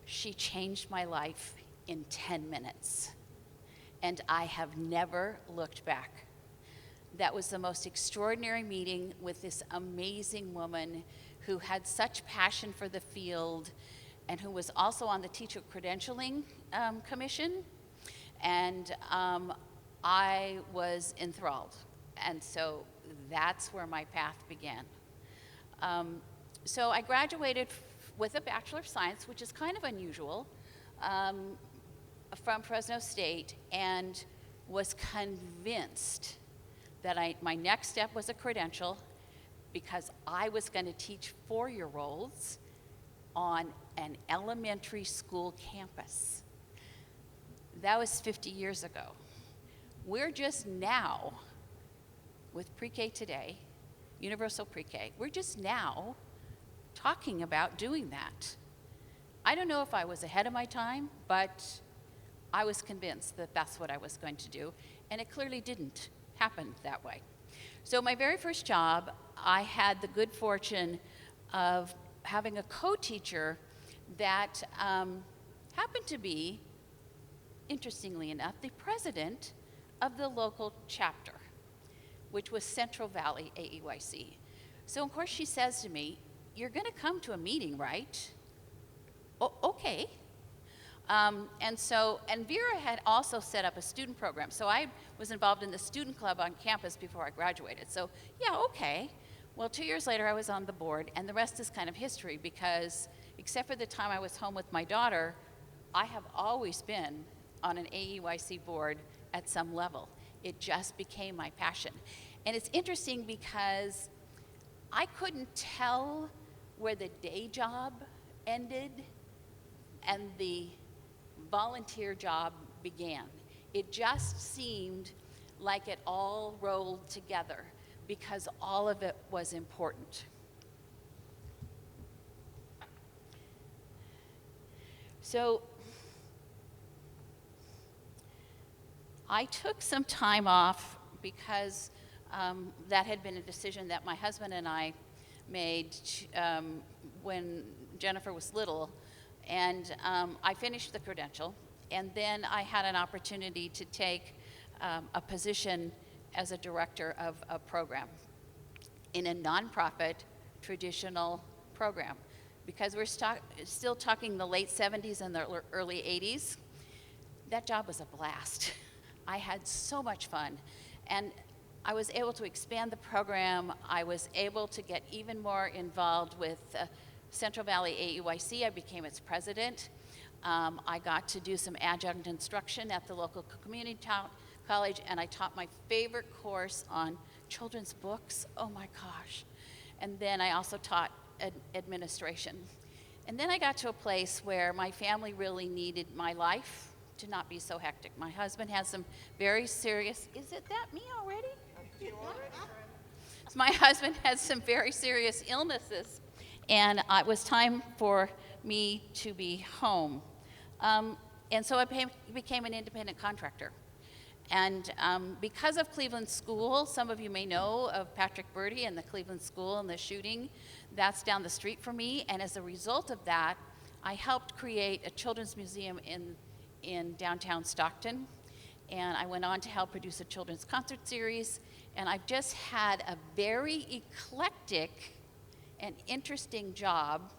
She changed my life in 10 minutes, and I have never looked back. That was the most extraordinary meeting with this amazing woman who had such passion for the field, and who was also on the teacher credentialing commission. And I was enthralled. And so that's where my path began. So I graduated with a Bachelor of Science, which is kind of unusual, from Fresno State, and was convinced that my next step was a credential, because I was going to teach 4-year-olds on an elementary school campus. That was 50 years ago. We're just now, with pre-K today, universal pre-K, we're just now talking about doing that. I don't know if I was ahead of my time, but I was convinced that that's what I was going to do, and it clearly didn't happen that way. So my very first job, I had the good fortune of having a co-teacher that happened to be, interestingly enough, the president of the local chapter, which was Central Valley AAYC. So of course she says to me, you're going to come to a meeting, right? Okay. And Vera had also set up a student program. So I was involved in the student club on campus before I graduated. So yeah, okay. Well, 2 years later, I was on the board, and the rest is kind of history, because except for the time I was home with my daughter, I have always been on an AAYC board at some level. It just became my passion. And it's interesting because I couldn't tell where the day job ended and the volunteer job began. It just seemed like it all rolled together, because all of it was important. So I took some time off, because that had been a decision that my husband and I made when Jennifer was little. And I finished the credential, and then I had an opportunity to take a position as a director of a program in a nonprofit traditional program, because we're still talking the late 70s and the early 80s. That job was a blast. I had so much fun, and I was able to expand the program. I was able to get even more involved with Central Valley AAYC. I became its president. I got to do some adjunct instruction at the local community college, and I taught my favorite course on children's books. Oh my gosh. And then I also taught administration. And then I got to a place where my family really needed my life to not be so hectic. My husband has some very serious, is it that me already? My husband had some very serious illnesses, and it was time for me to be home. And so I became an independent contractor. And because of Cleveland School, some of you may know of Patrick Birdie and the Cleveland School and the shooting, that's down the street from me. And as a result of that, I helped create a children's museum in downtown Stockton, and I went on to help produce a children's concert series, and I've just had a very eclectic and interesting job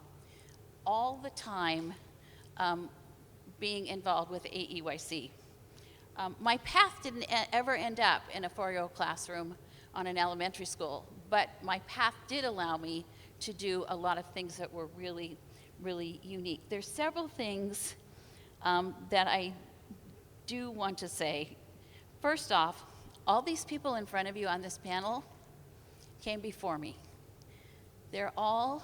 all the time being involved with AAEYC. My path didn't ever end up in a 4-year-old classroom on an elementary school, but my path did allow me to do a lot of things that were really, really unique. There's several things that I do want to say. First off, all these people in front of you on this panel came before me. They were all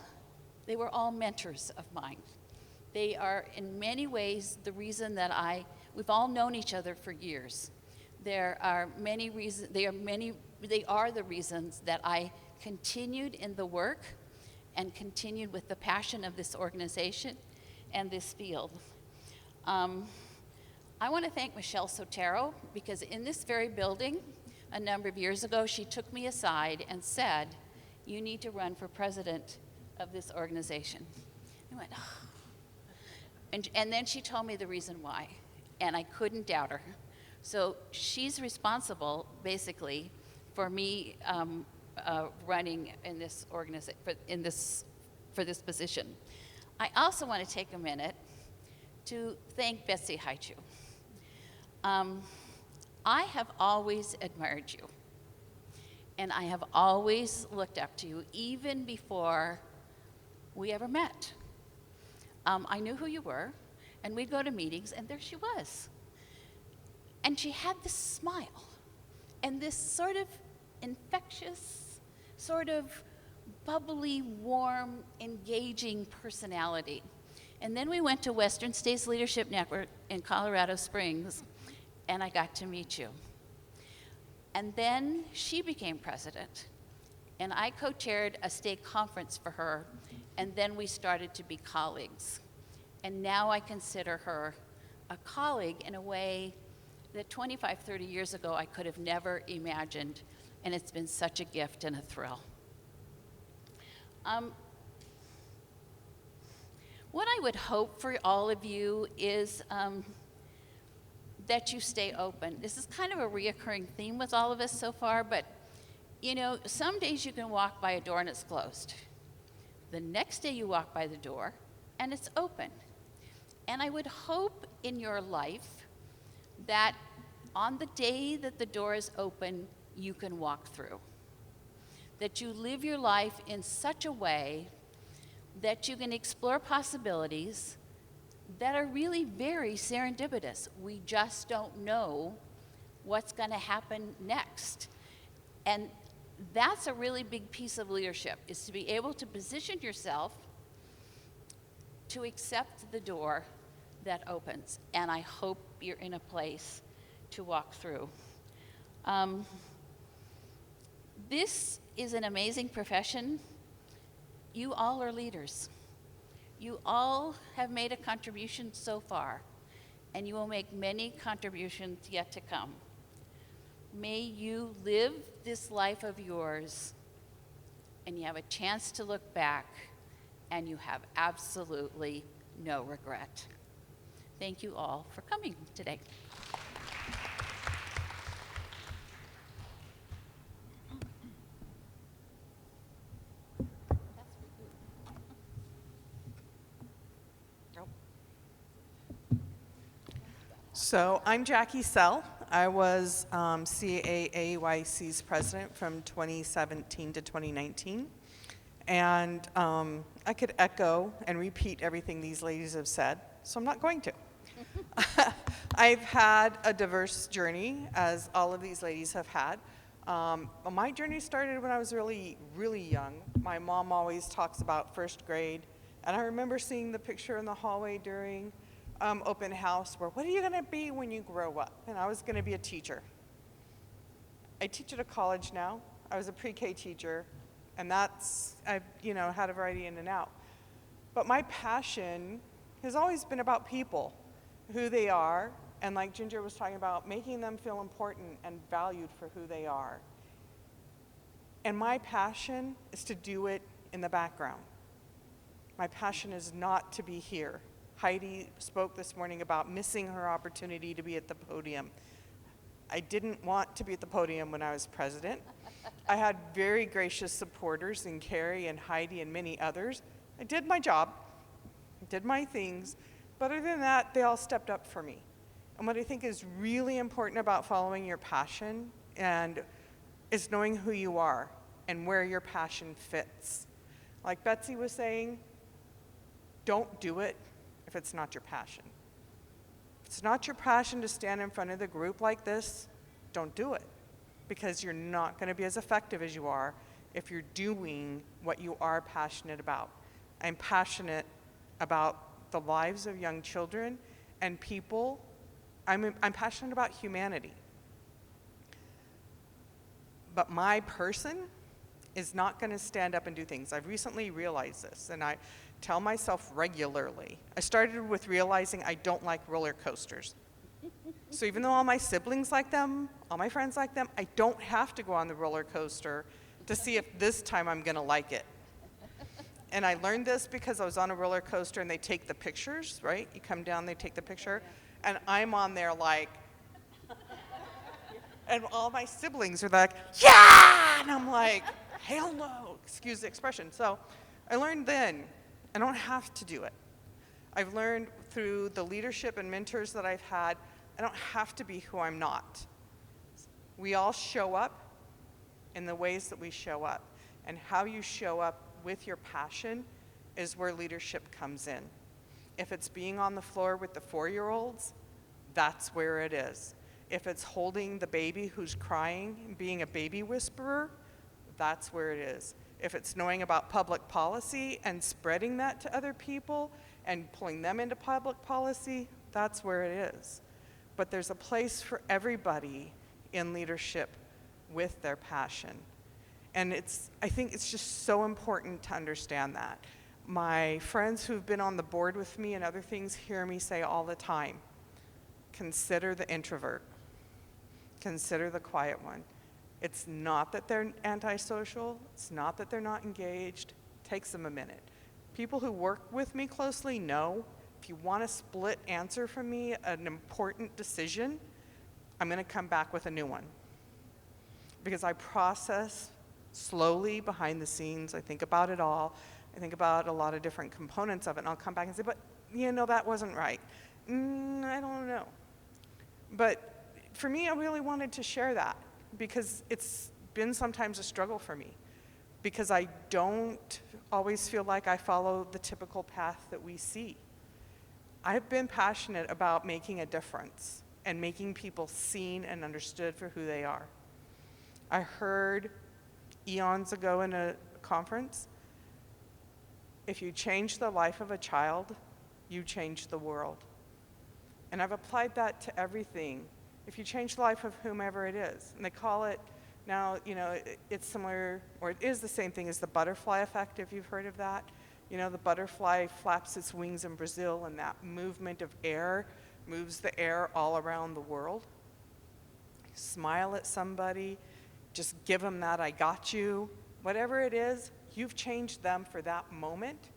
mentors of mine. They are in many ways the reason that we've all known each other for years. There are many reasons, they are the reasons that I continued in the work and continued with the passion of this organization and this field. I want to thank Michelle Sotero, because in this very building, a number of years ago, she took me aside and said, "You need to run for president of this organization." I went, oh. And then she told me the reason why, and I couldn't doubt her. So she's responsible, basically, for me running in this organization, for this position. I also want to take a minute to thank Betsy Haichu. I have always admired you, and I have always looked up to you, even before we ever met. I knew who you were, and we'd go to meetings, and there she was. And she had this smile, and this sort of infectious, sort of bubbly, warm, engaging personality. And then we went to Western States Leadership Network in Colorado Springs, and I got to meet you. And then she became president, and I co-chaired a state conference for her, and then we started to be colleagues. And now I consider her a colleague in a way that 25, 30 years ago I could have never imagined, and it's been such a gift and a thrill. What I would hope for all of you is that you stay open. This is kind of a reoccurring theme with all of us so far, but you know, some days you can walk by a door and it's closed. The next day you walk by the door and it's open. And I would hope in your life that on the day that the door is open, you can walk through. That you live your life in such a way that you can explore possibilities that are really very serendipitous. We just don't know what's going to happen next. And that's a really big piece of leadership, is to be able to position yourself to accept the door that opens. And I hope you're in a place to walk through. This is an amazing profession. You all are leaders. You all have made a contribution so far, and you will make many contributions yet to come. May you live this life of yours, and you have a chance to look back, and you have absolutely no regret. Thank you all for coming today. So I'm Jackie Sell. I was CAAEYC's president from 2017 to 2019. And I could echo and repeat everything these ladies have said, so I'm not going to. I've had a diverse journey, as all of these ladies have had. My journey started when I was really, really young. My mom always talks about first grade, and I remember seeing the picture in the hallway during open house where, what are you gonna be when you grow up? And I was gonna be a teacher. I teach at a college now. I was a pre-K teacher, and I've had a variety in and out. But my passion has always been about people, who they are, and like Ginger was talking about, making them feel important and valued for who they are. And my passion is to do it in the background. My passion is not to be here. Heidi spoke this morning about missing her opportunity to be at the podium. I didn't want to be at the podium when I was president. I had very gracious supporters in Carrie and Heidi and many others. I did my job, did my things, but other than that, they all stepped up for me. And what I think is really important about following your passion and is knowing who you are and where your passion fits. Like Betsy was saying, don't do it if it's not your passion. If it's not your passion to stand in front of the group like this, don't do it, because you're not going to be as effective as you are if you're doing what you are passionate about. I'm passionate about the lives of young children and people. I'm passionate about humanity. But my person is not going to stand up and do things. I've recently realized this, and I tell myself regularly. I started with realizing I don't like roller coasters. So even though all my siblings like them, all my friends like them, I don't have to go on the roller coaster to see if this time I'm going to like it. And I learned this because I was on a roller coaster and they take the pictures, right? You come down, they take the picture, and I'm on there like, and all my siblings are like, yeah! And I'm like, hell no, excuse the expression. So I learned then, I don't have to do it. I've learned through the leadership and mentors that I've had, I don't have to be who I'm not. We all show up in the ways that we show up. And how you show up with your passion is where leadership comes in. If it's being on the floor with the 4-year-olds, that's where it is. If it's holding the baby who's crying and being a baby whisperer, that's where it is. If it's knowing about public policy and spreading that to other people and pulling them into public policy, that's where it is. But there's a place for everybody in leadership with their passion. And I think it's just so important to understand that. My friends who've been on the board with me and other things hear me say all the time, consider the introvert. Consider the quiet one. It's not that they're antisocial. It's not that they're not engaged. It takes them a minute. People who work with me closely know if you want a split answer from me, an important decision, I'm going to come back with a new one. Because I process slowly behind the scenes. I think about it all. I think about a lot of different components of it, and I'll come back and say, but, that wasn't right. I don't know. But for me, I really wanted to share that because it's been sometimes a struggle for me because I don't always feel like I follow the typical path that we see. I've been passionate about making a difference and making people seen and understood for who they are. I heard eons ago in a conference, if you change the life of a child, you change the world. And I've applied that to everything. If you change the life of whomever it is, and they call it now, it's similar, or it is the same thing as the butterfly effect, if you've heard of that. The butterfly flaps its wings in Brazil, and that movement of air moves the air all around the world. Smile at somebody, just give them that I got you. Whatever it is, you've changed them for that moment,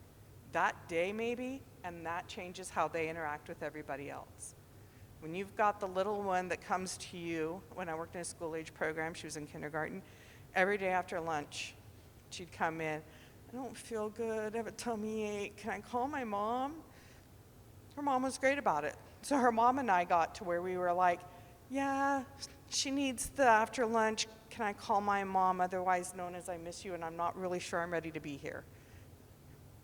that day maybe, and that changes how they interact with everybody else. When you've got the little one that comes to you, when I worked in a school-age program, she was in kindergarten, every day after lunch, she'd come in, I don't feel good, I have a tummy ache, can I call my mom? Her mom was great about it. So her mom and I got to where we were like, yeah, she needs the after lunch, can I call my mom, otherwise known as I miss you, and I'm not really sure I'm ready to be here.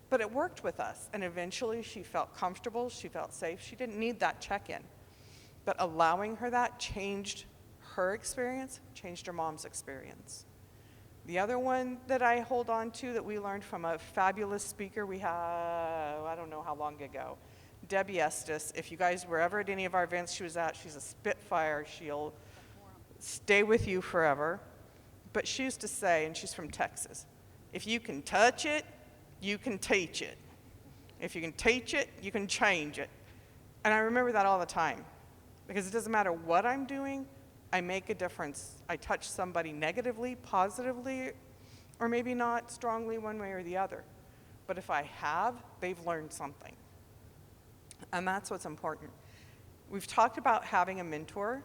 But it worked with us, and eventually she felt comfortable, she felt safe, she didn't need that check-in. But allowing her that changed her experience, changed her mom's experience. The other one that I hold on to that we learned from a fabulous speaker we had, I don't know how long ago, Debbie Estes. If you guys were ever at any of our events she was at, she's a spitfire. She'll stay with you forever. But she used to say, and she's from Texas, if you can touch it, you can teach it. If you can teach it, you can change it. And I remember that all the time. Because it doesn't matter what I'm doing, I make a difference. I touch somebody negatively, positively, or maybe not strongly one way or the other. but if I have, they've learned something. And that's what's important. We've talked about having a mentor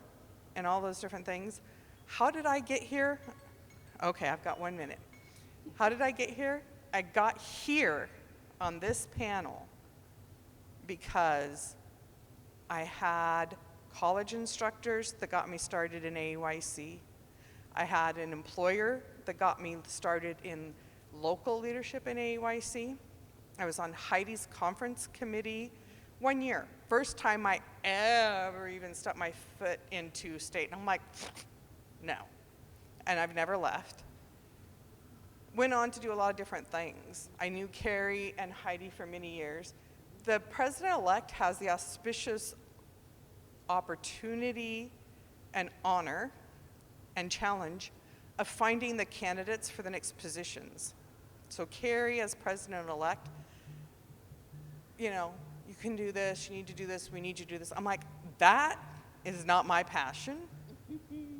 and all those different things. How did I get here? Okay, I've got 1 minute. How did I get here? I got here on this panel because I had college instructors that got me started in AAYC. I had an employer that got me started in local leadership in AAYC. I was on Heidi's conference committee 1 year. First time I ever even stuck my foot into state. And I'm like, no. And I've never left. Went on to do a lot of different things. I knew Carrie and Heidi for many years. The president-elect has the auspicious opportunity and honor and challenge of finding the candidates for the next positions. So Carrie, as president-elect, you know, you can do this, you need to do this, we need you to do this. I'm like, that is not my passion,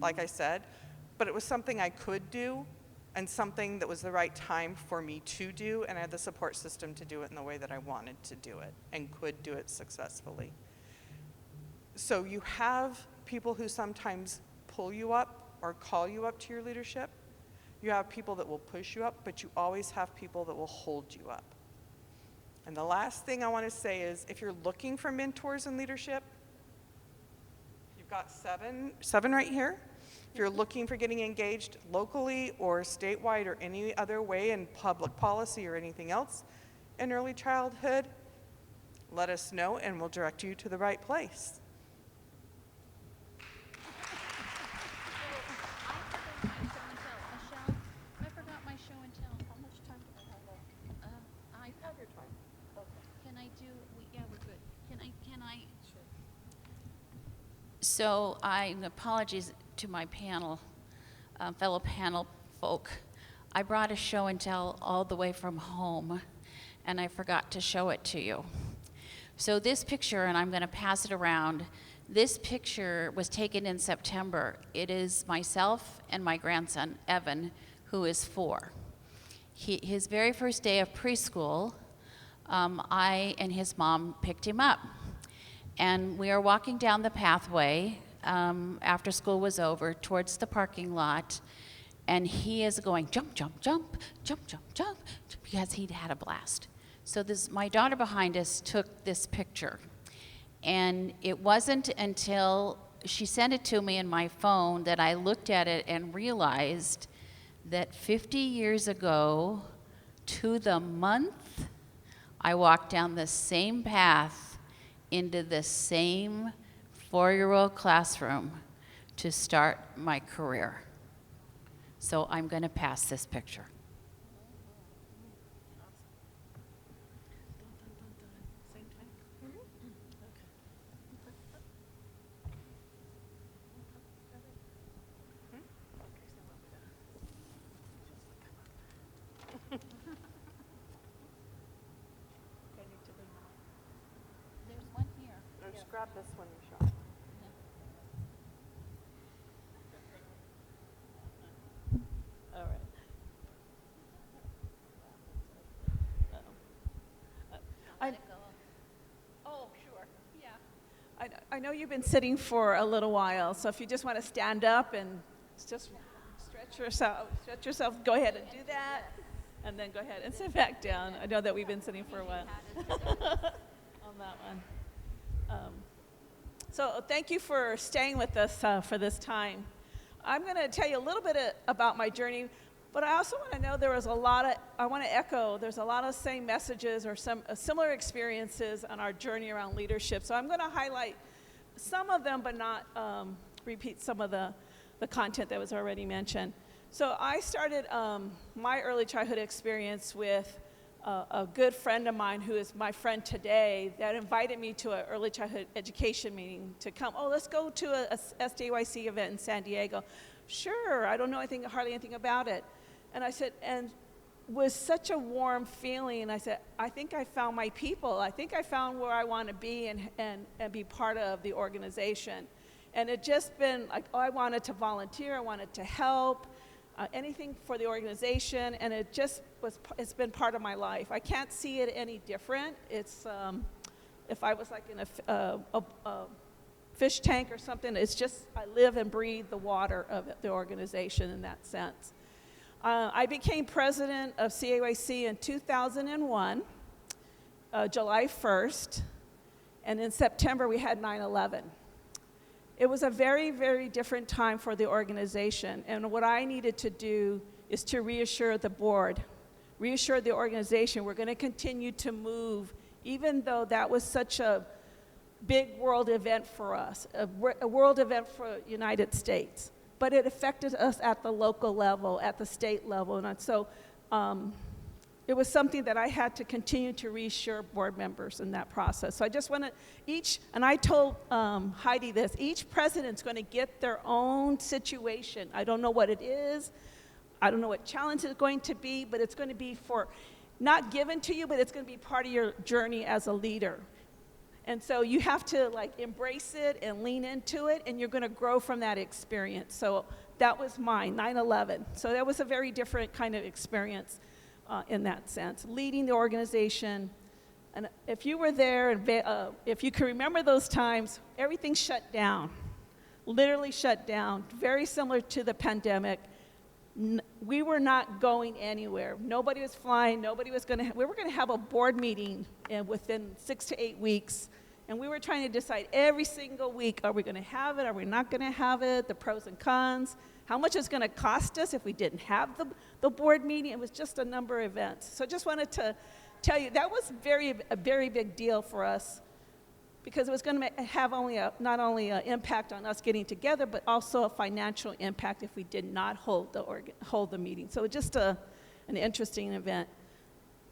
like I said, but it was something I could do and something that was the right time for me to do, and I had the support system to do it in the way that I wanted to do it and could do it successfully. So you have people who sometimes pull you up or call you up to your leadership. You have people that will push you up, but you always have people that will hold you up. And the last thing I want to say is, if you're looking for mentors in leadership, you've got seven right here. If you're looking for getting engaged locally or statewide or any other way in public policy or anything else in early childhood, let us know and we'll direct you to the right place. Michelle, I forgot my show and tell. How much time do I have left? I have your time. Okay. Can I do? Yeah, we're good. Can I? Sure. So apologies to my panel, fellow panel folk. I brought a show and tell all the way from home, and I forgot to show it to you. So this picture, and I'm going to pass it around. This picture was taken in September. It is myself and my grandson, Evan, who is 4. His very first day of preschool, I and his mom picked him up. And we are walking down the pathway after school was over towards the parking lot, and he is going jump, jump, jump, jump, jump, jump, because he'd had a blast. So my daughter behind us took this picture. And it wasn't until she sent it to me in my phone that I looked at it and realized that 50 years ago, to the month, I walked down the same path into the same 4-year-old classroom to start my career. So I'm going to pass this picture. There's one here. Just grab this one, Michelle. All right. Oh, sure. Yeah. I know you've been sitting for a little while, so if you just want to stand up and just stretch yourself, go ahead and do that, and then go ahead and sit back down. I know that we've been sitting for a while on that one. So thank you for staying with us for this time. I'm going to tell you a little bit about my journey, but I also want to know there's a lot of same messages or some similar experiences on our journey around leadership. So I'm going to highlight some of them, but not repeat some of the content that was already mentioned. So I started my early childhood experience with a good friend of mine who is my friend today that invited me to an early childhood education meeting to come. Oh, let's go to a SDYC event in San Diego. Sure, I don't know hardly anything about it. And I said, and was such a warm feeling. And I said, I think I found my people. I think I found where I want to be and be part of the organization. And it just been like, oh, I wanted to volunteer. I wanted to help. anything for the organization, and it's been part of my life. I can't see it any different. It's, if I was like in a fish tank or something, it's just, I live and breathe the water of the organization in that sense. I became president of CAAEYC in 2001, July 1st, and in September we had 9/11. It was a very, very different time for the organization, and what I needed to do is to reassure the board, reassure the organization we're going to continue to move, even though that was such a big world event for us, a world event for the United States. But it affected us at the local level, at the state level, and so it was something that I had to continue to reassure board members in that process. So I just want to, and I told Heidi this, each president's going to get their own situation. I don't know what it is. I don't know what challenge it's going to be, but it's going to be not given to you, but it's going to be part of your journey as a leader. And so you have to like embrace it and lean into it, and you're going to grow from that experience. So that was mine, 9/11. So that was a very different kind of experience in that sense, leading the organization. And if you were there, and if you can remember those times, everything shut down, literally shut down, very similar to the pandemic. We were not going anywhere. Nobody was flying. Nobody was going to. We were going to have a board meeting within 6 to 8 weeks, and we were trying to decide every single week: are we going to have it? Are we not going to have it? The pros and cons. How much it's going to cost us if we didn't have the board meeting. It was just a number of events. So I just wanted to tell you that was a very big deal for us, because it was going to have not only an impact on us getting together, but also a financial impact if we did not hold the meeting. So just an interesting event.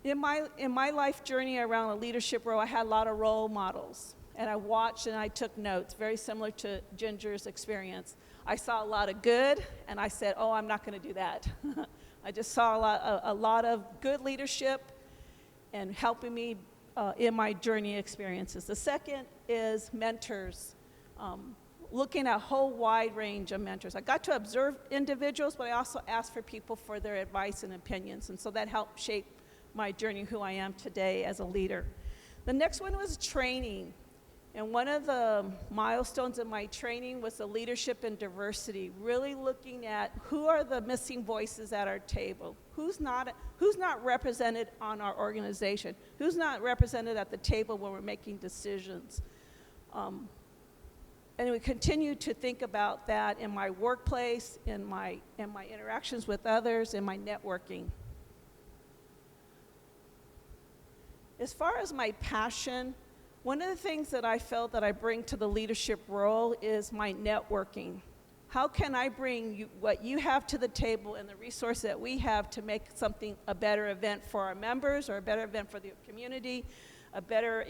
In my life journey around a leadership role, I had a lot of role models, and I watched and I took notes, very similar to Ginger's experience. I saw a lot of good, and I said, oh, I'm not going to do that. I just saw a lot of good leadership and helping me in my journey experiences. The second is mentors, looking at a whole wide range of mentors. I got to observe individuals, but I also asked for people for their advice and opinions, and so that helped shape my journey, who I am today as a leader. The next one was training, and one of the milestones in my training was the leadership and diversity, really looking at who are the missing voices at our table, who's not represented on our organization, who's not represented at the table when we're making decisions. And we continue to think about that in my workplace, in my interactions with others, in my networking. As far as my passion, one of the things that I felt that I bring to the leadership role is my networking. How can I bring what you have to the table and the resources that we have to make something a better event for our members, or a better event for the community, a better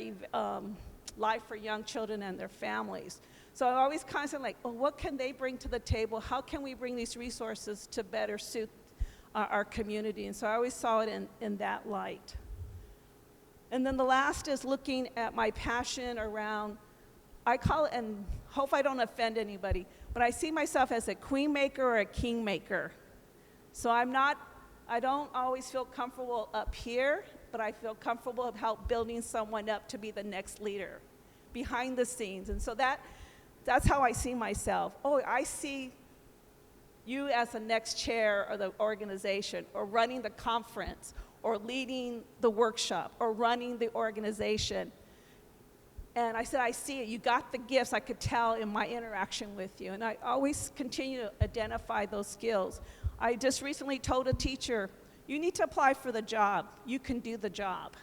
life for young children and their families? So I'm always constantly like, well, what can they bring to the table? How can we bring these resources to better suit our community? And so I always saw it in that light. And then the last is looking at my passion around, I call it, and hope I don't offend anybody, but I see myself as a queen maker or a king maker. So I don't always feel comfortable up here, but I feel comfortable of help building someone up to be the next leader behind the scenes. And so that's how I see myself. Oh, I see you as the next chair of the organization, or running the conference, or leading the workshop, or running the organization. And I said, I see it. You got the gifts. I could tell in my interaction with you. And I always continue to identify those skills. I just recently told a teacher, you need to apply for the job. You can do the job.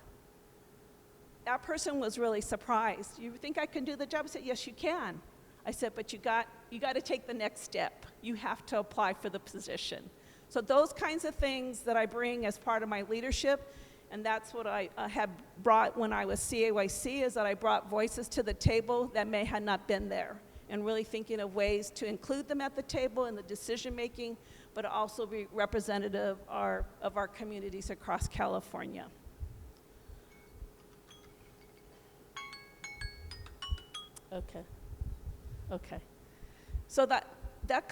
That person was really surprised. You think I can do the job? I said, yes, you can. I said, but you got to take the next step. You have to apply for the position. So those kinds of things that I bring as part of my leadership, and that's what I have brought when I was CAAEYC, is that I brought voices to the table that may have not been there, and really thinking of ways to include them at the table in the decision making, but also be representative of our communities across California. Okay. So that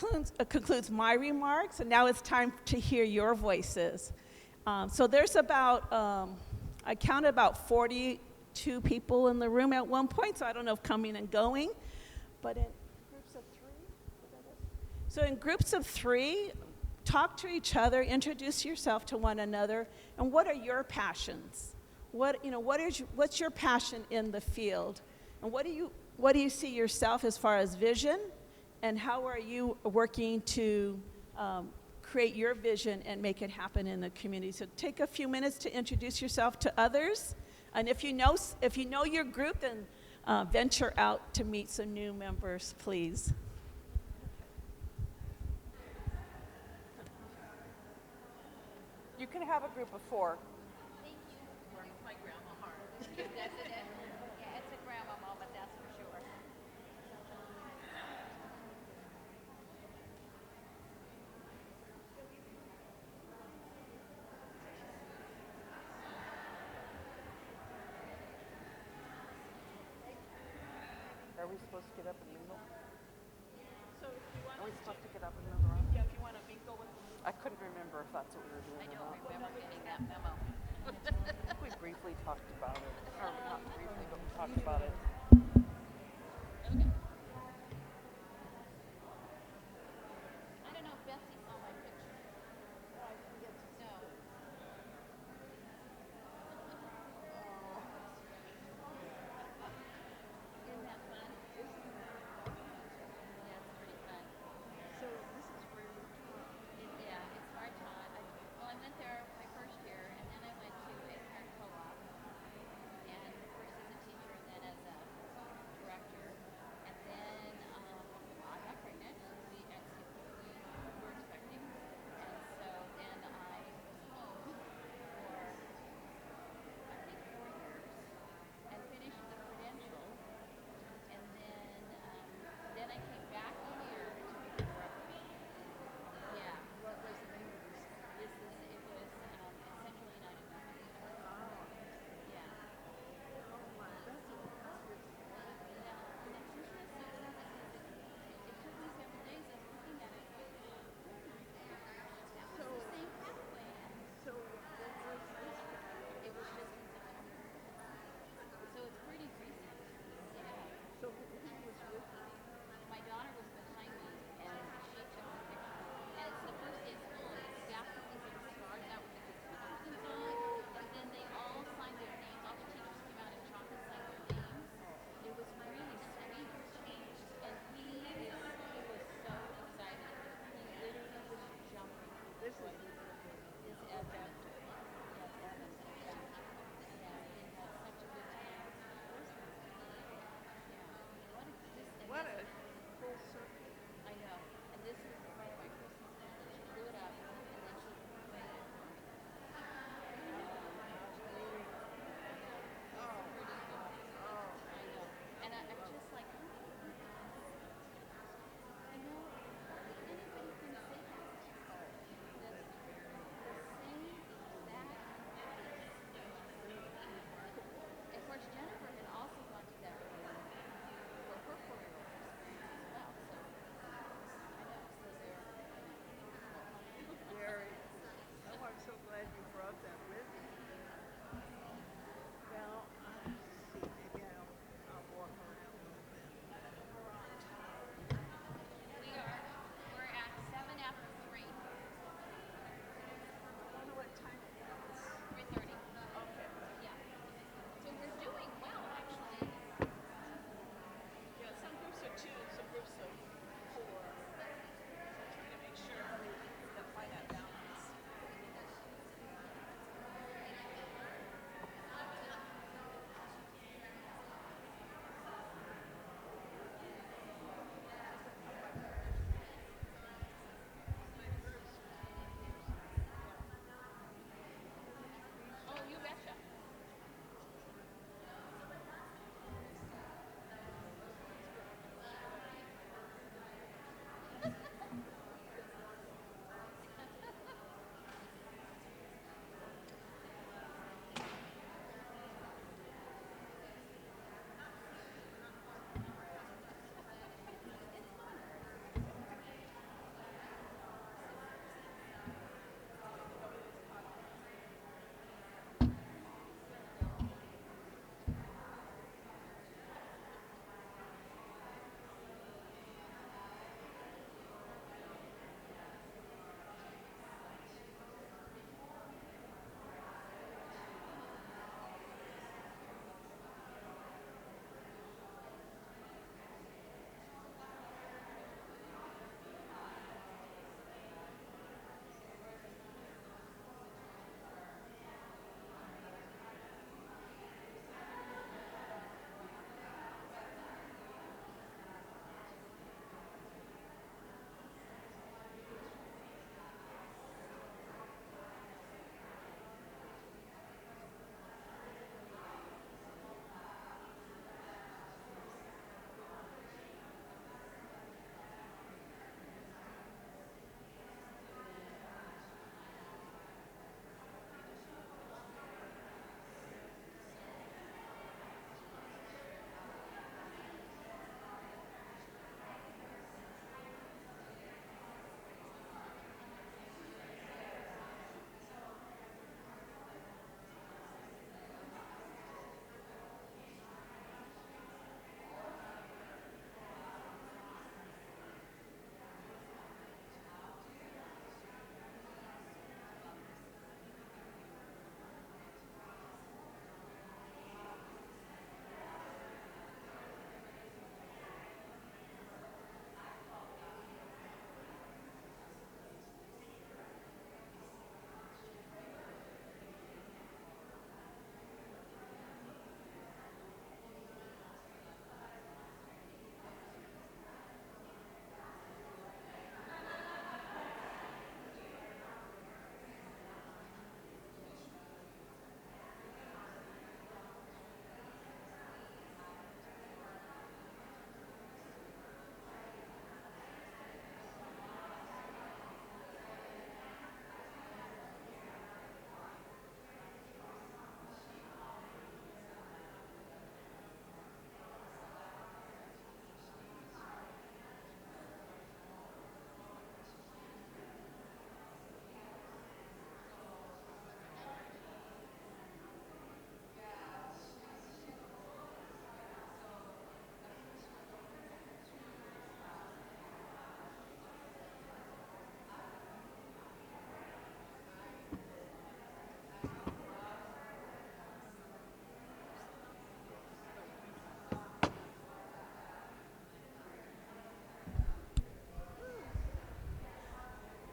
concludes my remarks, and now it's time to hear your voices. So there's about, I counted about 42 people in the room at one point, so I don't know if coming and going, but in groups of three? So in groups of three, talk to each other, introduce yourself to one another, and what are your passions? What's your passion in the field? And what do you see yourself as far as vision? And how are you working to create your vision and make it happen in the community? So take a few minutes to introduce yourself to others. And if you know your group, then venture out to meet some new members, please. You can have a group of 4. My grandma heart. Yeah, it's a grandma moment, that's for sure. Are we supposed to get up and mingle? So if you want Are we supposed to get up and move around? yeah, if you want to mingle with I couldn't remember if that's what we were doing I or don't not. remember getting that memo. I think we briefly talked about it. Or not briefly, but we talked about it. Okay. I don't know if Betsy saw my picture. I didn't get to know. Isn't that fun? Yeah, it's pretty fun. So this is where you talk. Yeah, it's hard taught. Well, I went there my first year, and then I went to a parent co-op, and first as a teacher, and then as a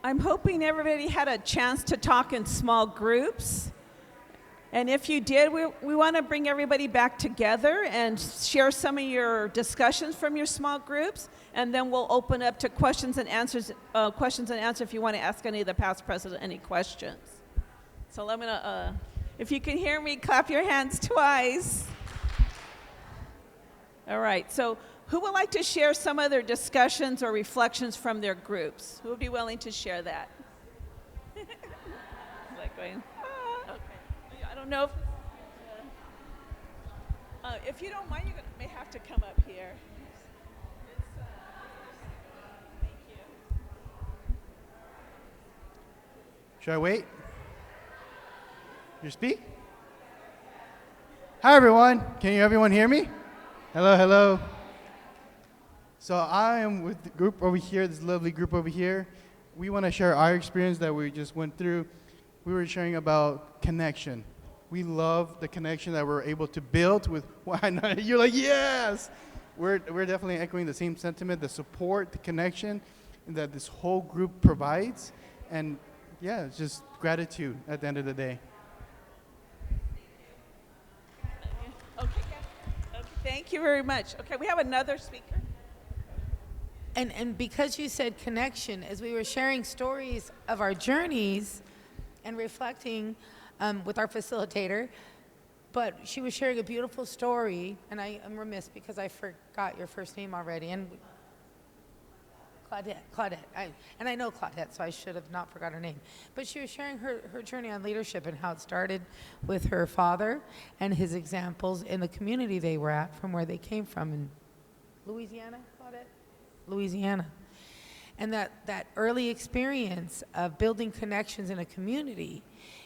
I'm hoping everybody had a chance to talk in small groups. And if you did, we want to bring everybody back together and share some of your discussions from your small groups. And then we'll open up to questions and answers if you want to ask any of the past president any questions. So I'm going to, if you can hear me, clap your hands twice. All right, so who would like to share some of their discussions or reflections from their groups? Who would be willing to share that? Like going, okay. I don't know if you don't mind, you may have to come up here. Thank you. Should I wait? You speak? Hi, everyone. Can everyone hear me? Hello, hello. So I am with the group over here, this lovely group over here. We want to share our experience that we just went through. We were sharing about connection. We love the connection that we're able to build with one another. You're like, yes! We're definitely echoing the same sentiment, the support, the connection that this whole group provides. And yeah, it's just gratitude at the end of the day. Okay, thank you very much. Okay, we have another speaker. And because you said connection, as we were sharing stories of our journeys and reflecting with our facilitator, but she was sharing a beautiful story, and I am remiss because I forgot your first name already, and Claudette. And I know Claudette, so I should have not forgot her name. But she was sharing her journey on leadership and how it started with her father and his examples in the community they were at from where they came from in Louisiana, Claudette? Louisiana. And that early experience of building connections in a community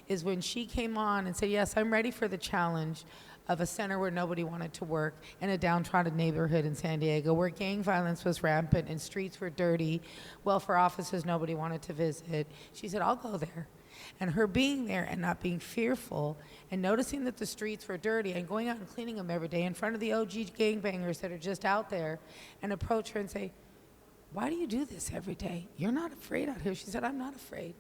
is when she came on and said, yes, I'm ready for the challenge of a center where nobody wanted to work in a downtrodden neighborhood in San Diego where gang violence was rampant and streets were dirty, welfare offices nobody wanted to visit. She said, I'll go there. And her being there and not being fearful and noticing that the streets were dirty and going out and cleaning them every day in front of the OG gangbangers that are just out there and approach her and say, why do you do this every day? You're not afraid out here. She said, I'm not afraid.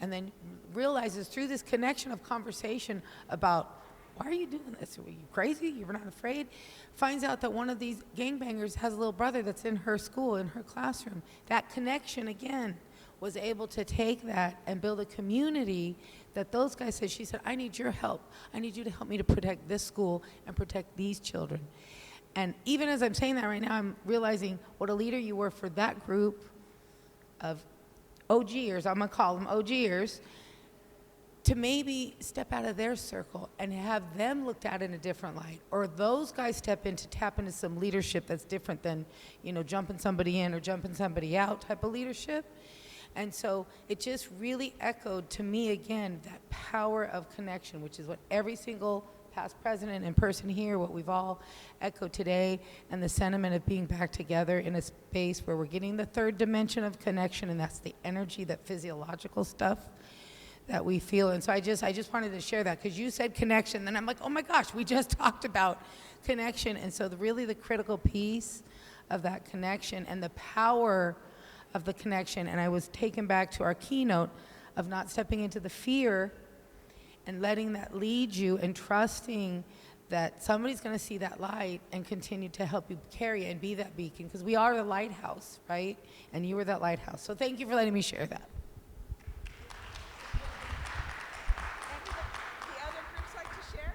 And then realizes through this connection of conversation about, why are you doing this? Are you crazy? You're not afraid? Finds out that one of these gangbangers has a little brother that's in her school, in her classroom. That connection, again, was able to take that and build a community that those guys said, she said, I need your help. I need you to help me to protect this school and protect these children. And even as I'm saying that right now, I'm realizing what a leader you were for that group of OGers, I'm gonna call them OGers, to maybe step out of their circle and have them looked at in a different light, or those guys step in to tap into some leadership that's different than, jumping somebody in or jumping somebody out type of leadership. And so it just really echoed to me again that power of connection, which is what every single past president and person here, what we've all echoed today, and the sentiment of being back together in a space where we're getting the third dimension of connection, and that's the energy, that physiological stuff that we feel. And so I just wanted to share that because you said connection, then I'm like, oh my gosh, we just talked about connection. And so really the critical piece of that connection and the power of the connection, and I was taken back to our keynote of not stepping into the fear and letting that lead you and trusting that somebody's going to see that light and continue to help you carry and be that beacon, because we are the lighthouse, right? And you were that lighthouse. So thank you for letting me share that. The other groups like to share?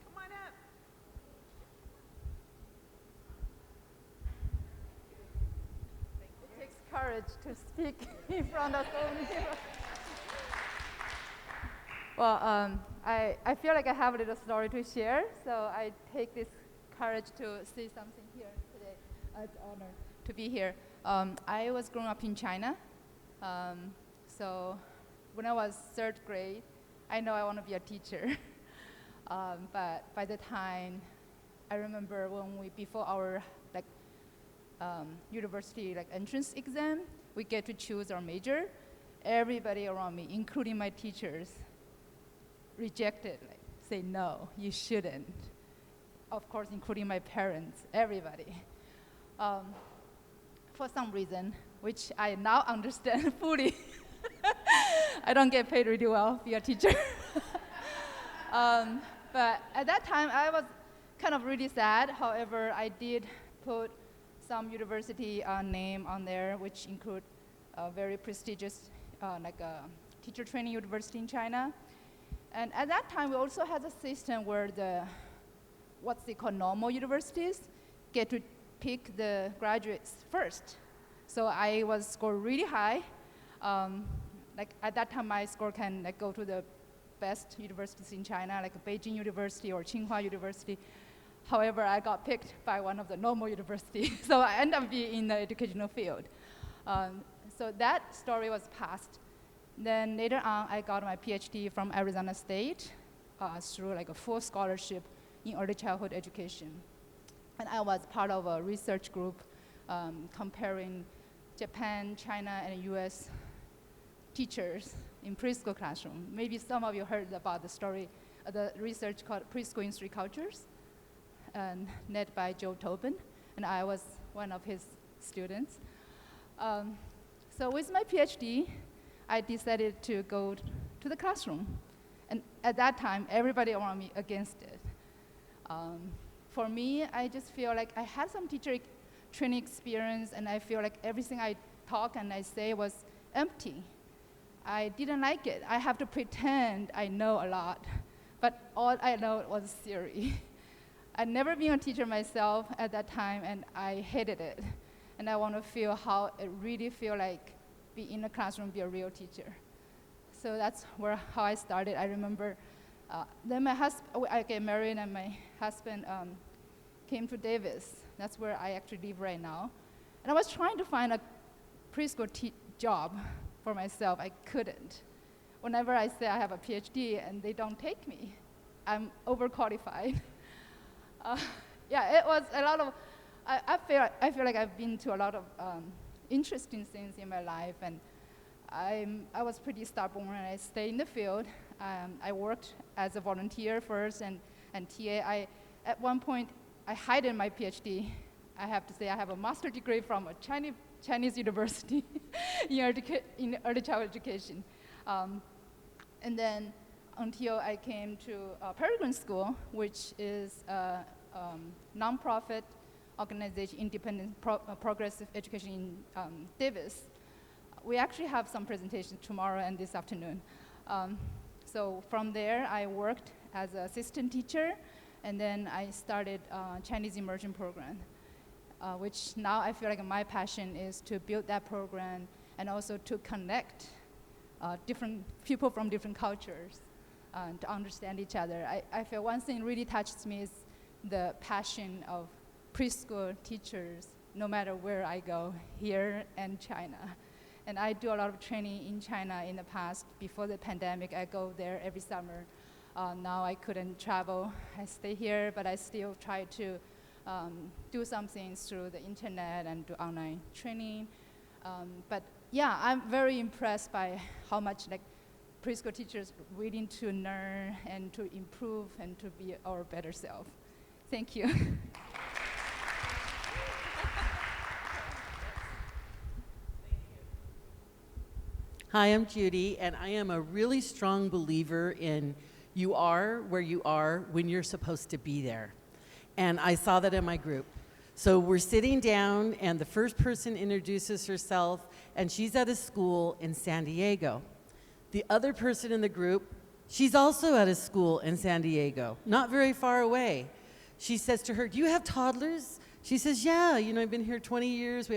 Come on up. It takes courage to speak in front of so many people. Well, I feel like I have a little story to share, so I take this courage to say something here today. It's an honor to be here. I was growing up in China, so when I was third grade, I know I want to be a teacher. But by the time, I remember when before our university entrance exam, we get to choose our major. Everybody around me, including my teachers, rejected, say no, you shouldn't. Of course, including my parents, everybody. for some reason, which I now understand fully. I don't get paid really well to be a teacher. But at that time, I was kind of really sad. However, I did put some university name on there, which include very prestigious, like a teacher training university in China. And at that time, we also had a system where what's they call normal universities get to pick the graduates first. So I was scored really high. Like at that time, my score can like go to the best universities in China, like Beijing University or Tsinghua University. However, I got picked by one of the normal universities, so I ended up being in the educational field. So that story was past. Then later on, I got my PhD from Arizona State through like a full scholarship in early childhood education. And I was part of a research group comparing Japan, China, and US teachers in preschool classroom. Maybe some of you heard about the story, the research called Preschool in Three Cultures, led by Joe Tobin, and I was one of his students. So with my PhD, I decided to go to the classroom. And at that time, everybody around me against it. For me, I just feel like I had some teacher training experience, and I feel like everything I talk and I say was empty. I didn't like it. I have to pretend I know a lot, but all I know was theory. I'd never been a teacher myself at that time, and I hated it. And I want to feel how it really feel like be in the classroom, be a real teacher. So that's how I started. I remember then I get married, and my husband came to Davis. That's where I actually live right now. And I was trying to find a preschool job for myself. I couldn't. Whenever I say I have a PhD and they don't take me, I'm overqualified. Yeah, it was a lot of, I feel like I've been to a lot of interesting things in my life, and I was pretty stubborn, and I stayed in the field. I worked as a volunteer first and TA. At one point, I hid my PhD. I have to say I have a master's degree from a Chinese university in early childhood education. And then until I came to Peregrine School, which is a nonprofit organization, independent progressive education in Davis. We actually have some presentations tomorrow and this afternoon. So from there, I worked as an assistant teacher, and then I started Chinese immersion program, which now I feel like my passion is to build that program and also to connect different people from different cultures to understand each other. I feel one thing really touches me is the passion of preschool teachers, no matter where I go, here and China. And I do a lot of training in China in the past. Before the pandemic, I go there every summer. Now I couldn't travel. I stay here, but I still try to do some things through the internet and do online training. But yeah, I'm very impressed by how much like preschool teachers willing to learn and to improve and to be our better self. Thank you. Hi, I'm Judy, and I am a really strong believer in you are where you are when you're supposed to be there. And I saw that in my group. So we're sitting down, and the first person introduces herself, and she's at a school in San Diego. The other person in the group, she's also at a school in San Diego, not very far away. She says to her, "Do you have toddlers?" She says, "Yeah, I've been here 20 years.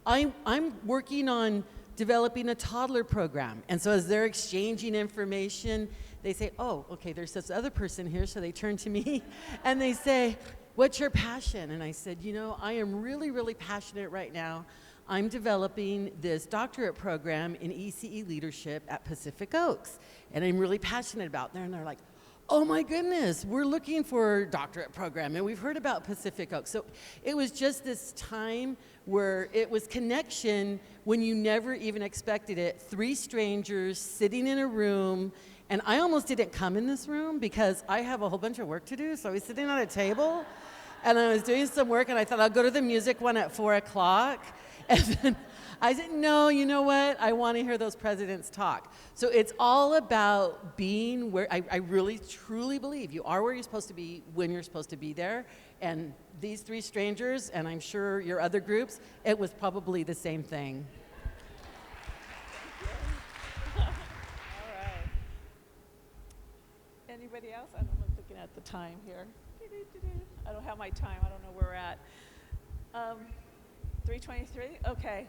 I'm working on developing a toddler program." And so as they're exchanging information, they say, "Oh, okay, there's this other person here." So they turn to me and they say, "What's your passion?" And I said, I am really, really passionate right now. I'm developing this doctorate program in ECE leadership at Pacific Oaks. And I'm really passionate about it. And they're like, "Oh my goodness, we're looking for a doctorate program, and we've heard about Pacific Oaks." So it was just this time where it was connection when you never even expected it. 3 strangers sitting in a room, and I almost didn't come in this room because I have a whole bunch of work to do. So I was sitting at a table, and I was doing some work, and I thought I'll go to the music one at 4 o'clock. And then I said, no, you know what? I want to hear those presidents talk. So it's all about being where I really, truly believe you are where you're supposed to be when you're supposed to be there. And these three strangers, and I'm sure your other groups, it was probably the same thing. All right. Anybody else? I'm looking at the time here. I don't have my time. I don't know where we're at. 3:23? Okay.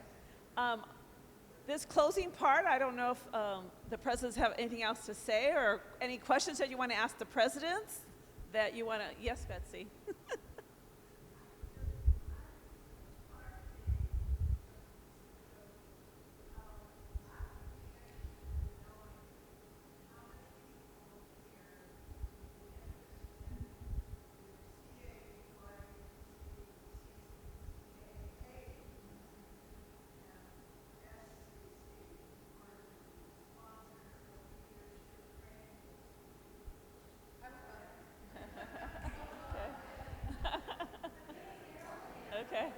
This closing part, I don't know if the presidents have anything else to say or any questions that you want to ask the presidents that you want to. Yes, Betsy. Okay.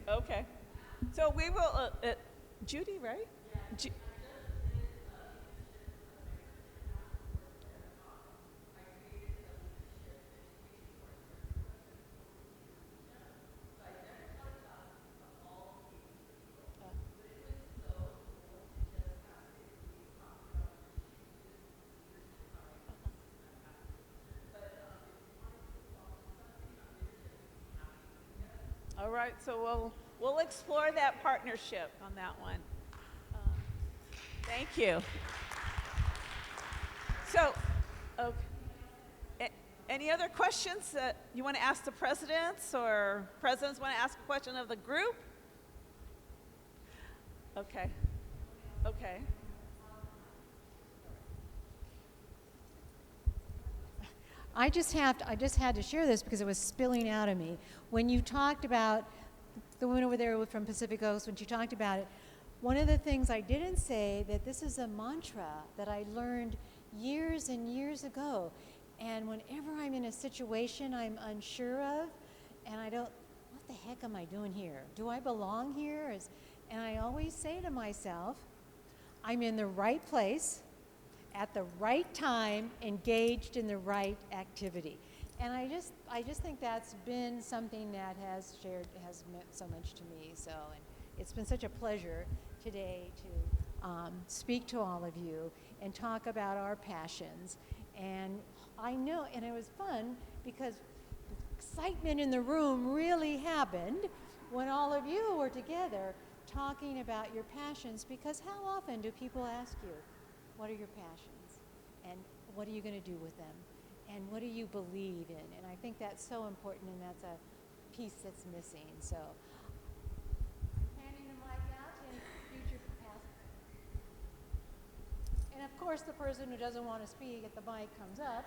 Okay. So we will, Judy, right? All right, so we'll explore that partnership on that one. Thank you. So, okay. Any other questions that you want to ask the presidents or presidents want to ask a question of the group? Okay. Okay. I just had to share this because it was spilling out of me. When you talked about the woman over there from Pacific Coast, when she talked about it, one of the things I didn't say that this is a mantra that I learned years and years ago. And whenever I'm in a situation I'm unsure of, and I don't, what the heck am I doing here? Do I belong here? And I always say to myself, I'm in the right place, at the right time, engaged in the right activity. And I just think that's been something that has meant so much to me. So, and it's been such a pleasure today to speak to all of you and talk about our passions. And I know, and it was fun because excitement in the room really happened when all of you were together talking about your passions, because how often do people ask you, what are your passions? And what are you going to do with them? And what do you believe in? And I think that's so important, and that's a piece that's missing. So, handing the mic out to future past. And of course, the person who doesn't want to speak at the mic comes up.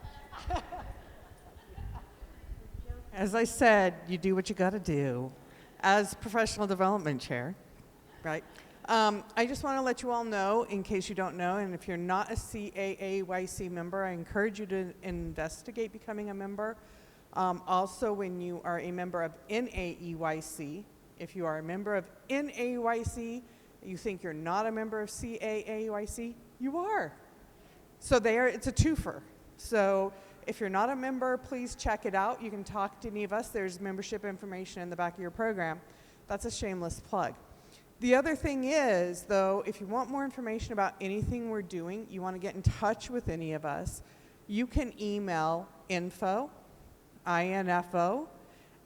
As I said, you do what you got to do. As professional development chair, right? I just want to let you all know, in case you don't know, and if you're not a CAAEYC member, I encourage you to investigate becoming a member. Also, when you are a member of NAEYC, if you are a member of NAEYC, you think you're not a member of CAAEYC, you are. So it's a twofer. So if you're not a member, please check it out. You can talk to any of us. There's membership information in the back of your program. That's a shameless plug. The other thing is, though, if you want more information about anything we're doing, you want to get in touch with any of us, you can email info, INFO,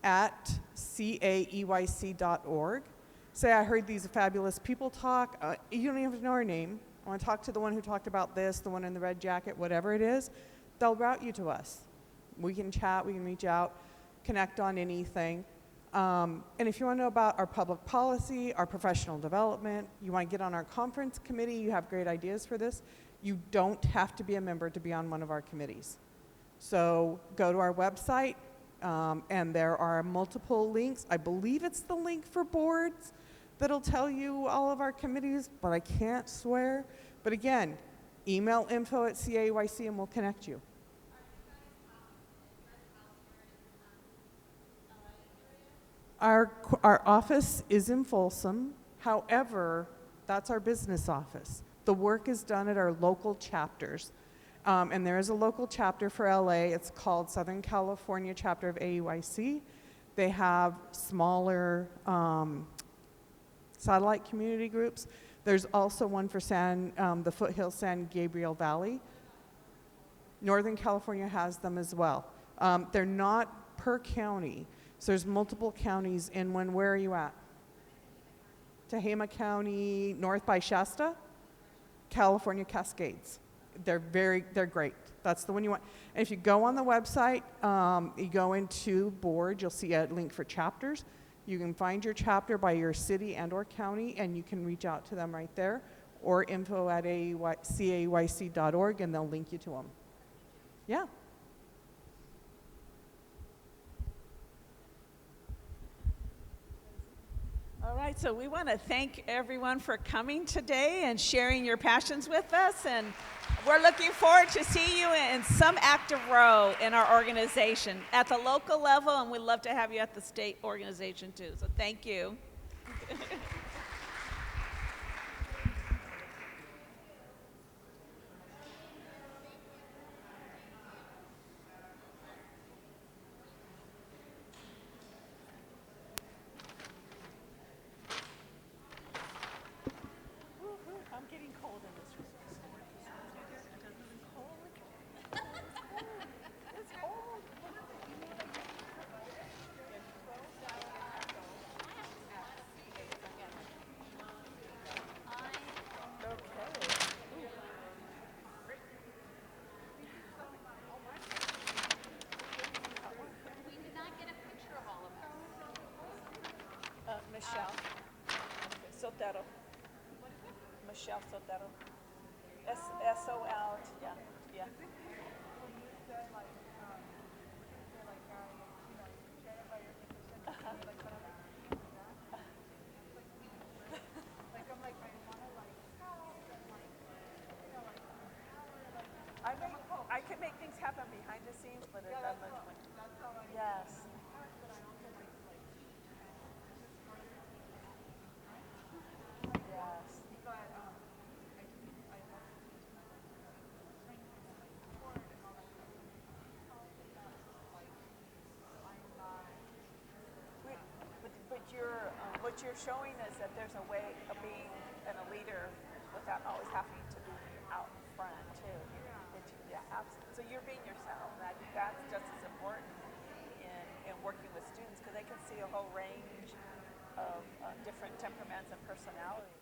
at caeyc.org. Say, I heard these fabulous people talk. You don't even have to know our name. I want to talk to the one who talked about this, the one in the red jacket, whatever it is. They'll route you to us. We can chat, we can reach out, connect on anything. And if you want to know about our public policy, our professional development, you want to get on our conference committee, you have great ideas for this, you don't have to be a member to be on one of our committees. So go to our website, and there are multiple links. I believe it's the link for boards that'll tell you all of our committees, but I can't swear. But again, email info at CAAEYC and we'll connect you. Our office is in Folsom. However, that's our business office. The work is done at our local chapters. And there is a local chapter for LA. It's called Southern California Chapter of AAYC. They have smaller satellite community groups. There's also one for the Foothill San Gabriel Valley. Northern California has them as well. They're not per county. So there's multiple counties in one. Where are you at? Tehama County, north by Shasta, California Cascades. They're great. That's the one you want. And if you go on the website, you go into board, you'll see a link for chapters. You can find your chapter by your city and or county, and you can reach out to them right there, or info@caayc.org, and they'll link you to them. Yeah. All right, so we want to thank everyone for coming today and sharing your passions with us, and we're looking forward to see you in some active role in our organization at the local level, and we'd love to have you at the state organization too, so thank you. I'm getting cold in this room. It's cold. We did not get a picture of all of us. Michelle Sotero. Michelle Sotero. S-O-L, yeah, yeah. I can make things happen behind the scenes, but it doesn't. Yes. Yes. What you're showing is that there's a way of being a leader without always having to be out front too. So you're being yourself, and I think that's just as important in working with students, because they can see a whole range of different temperaments and personalities.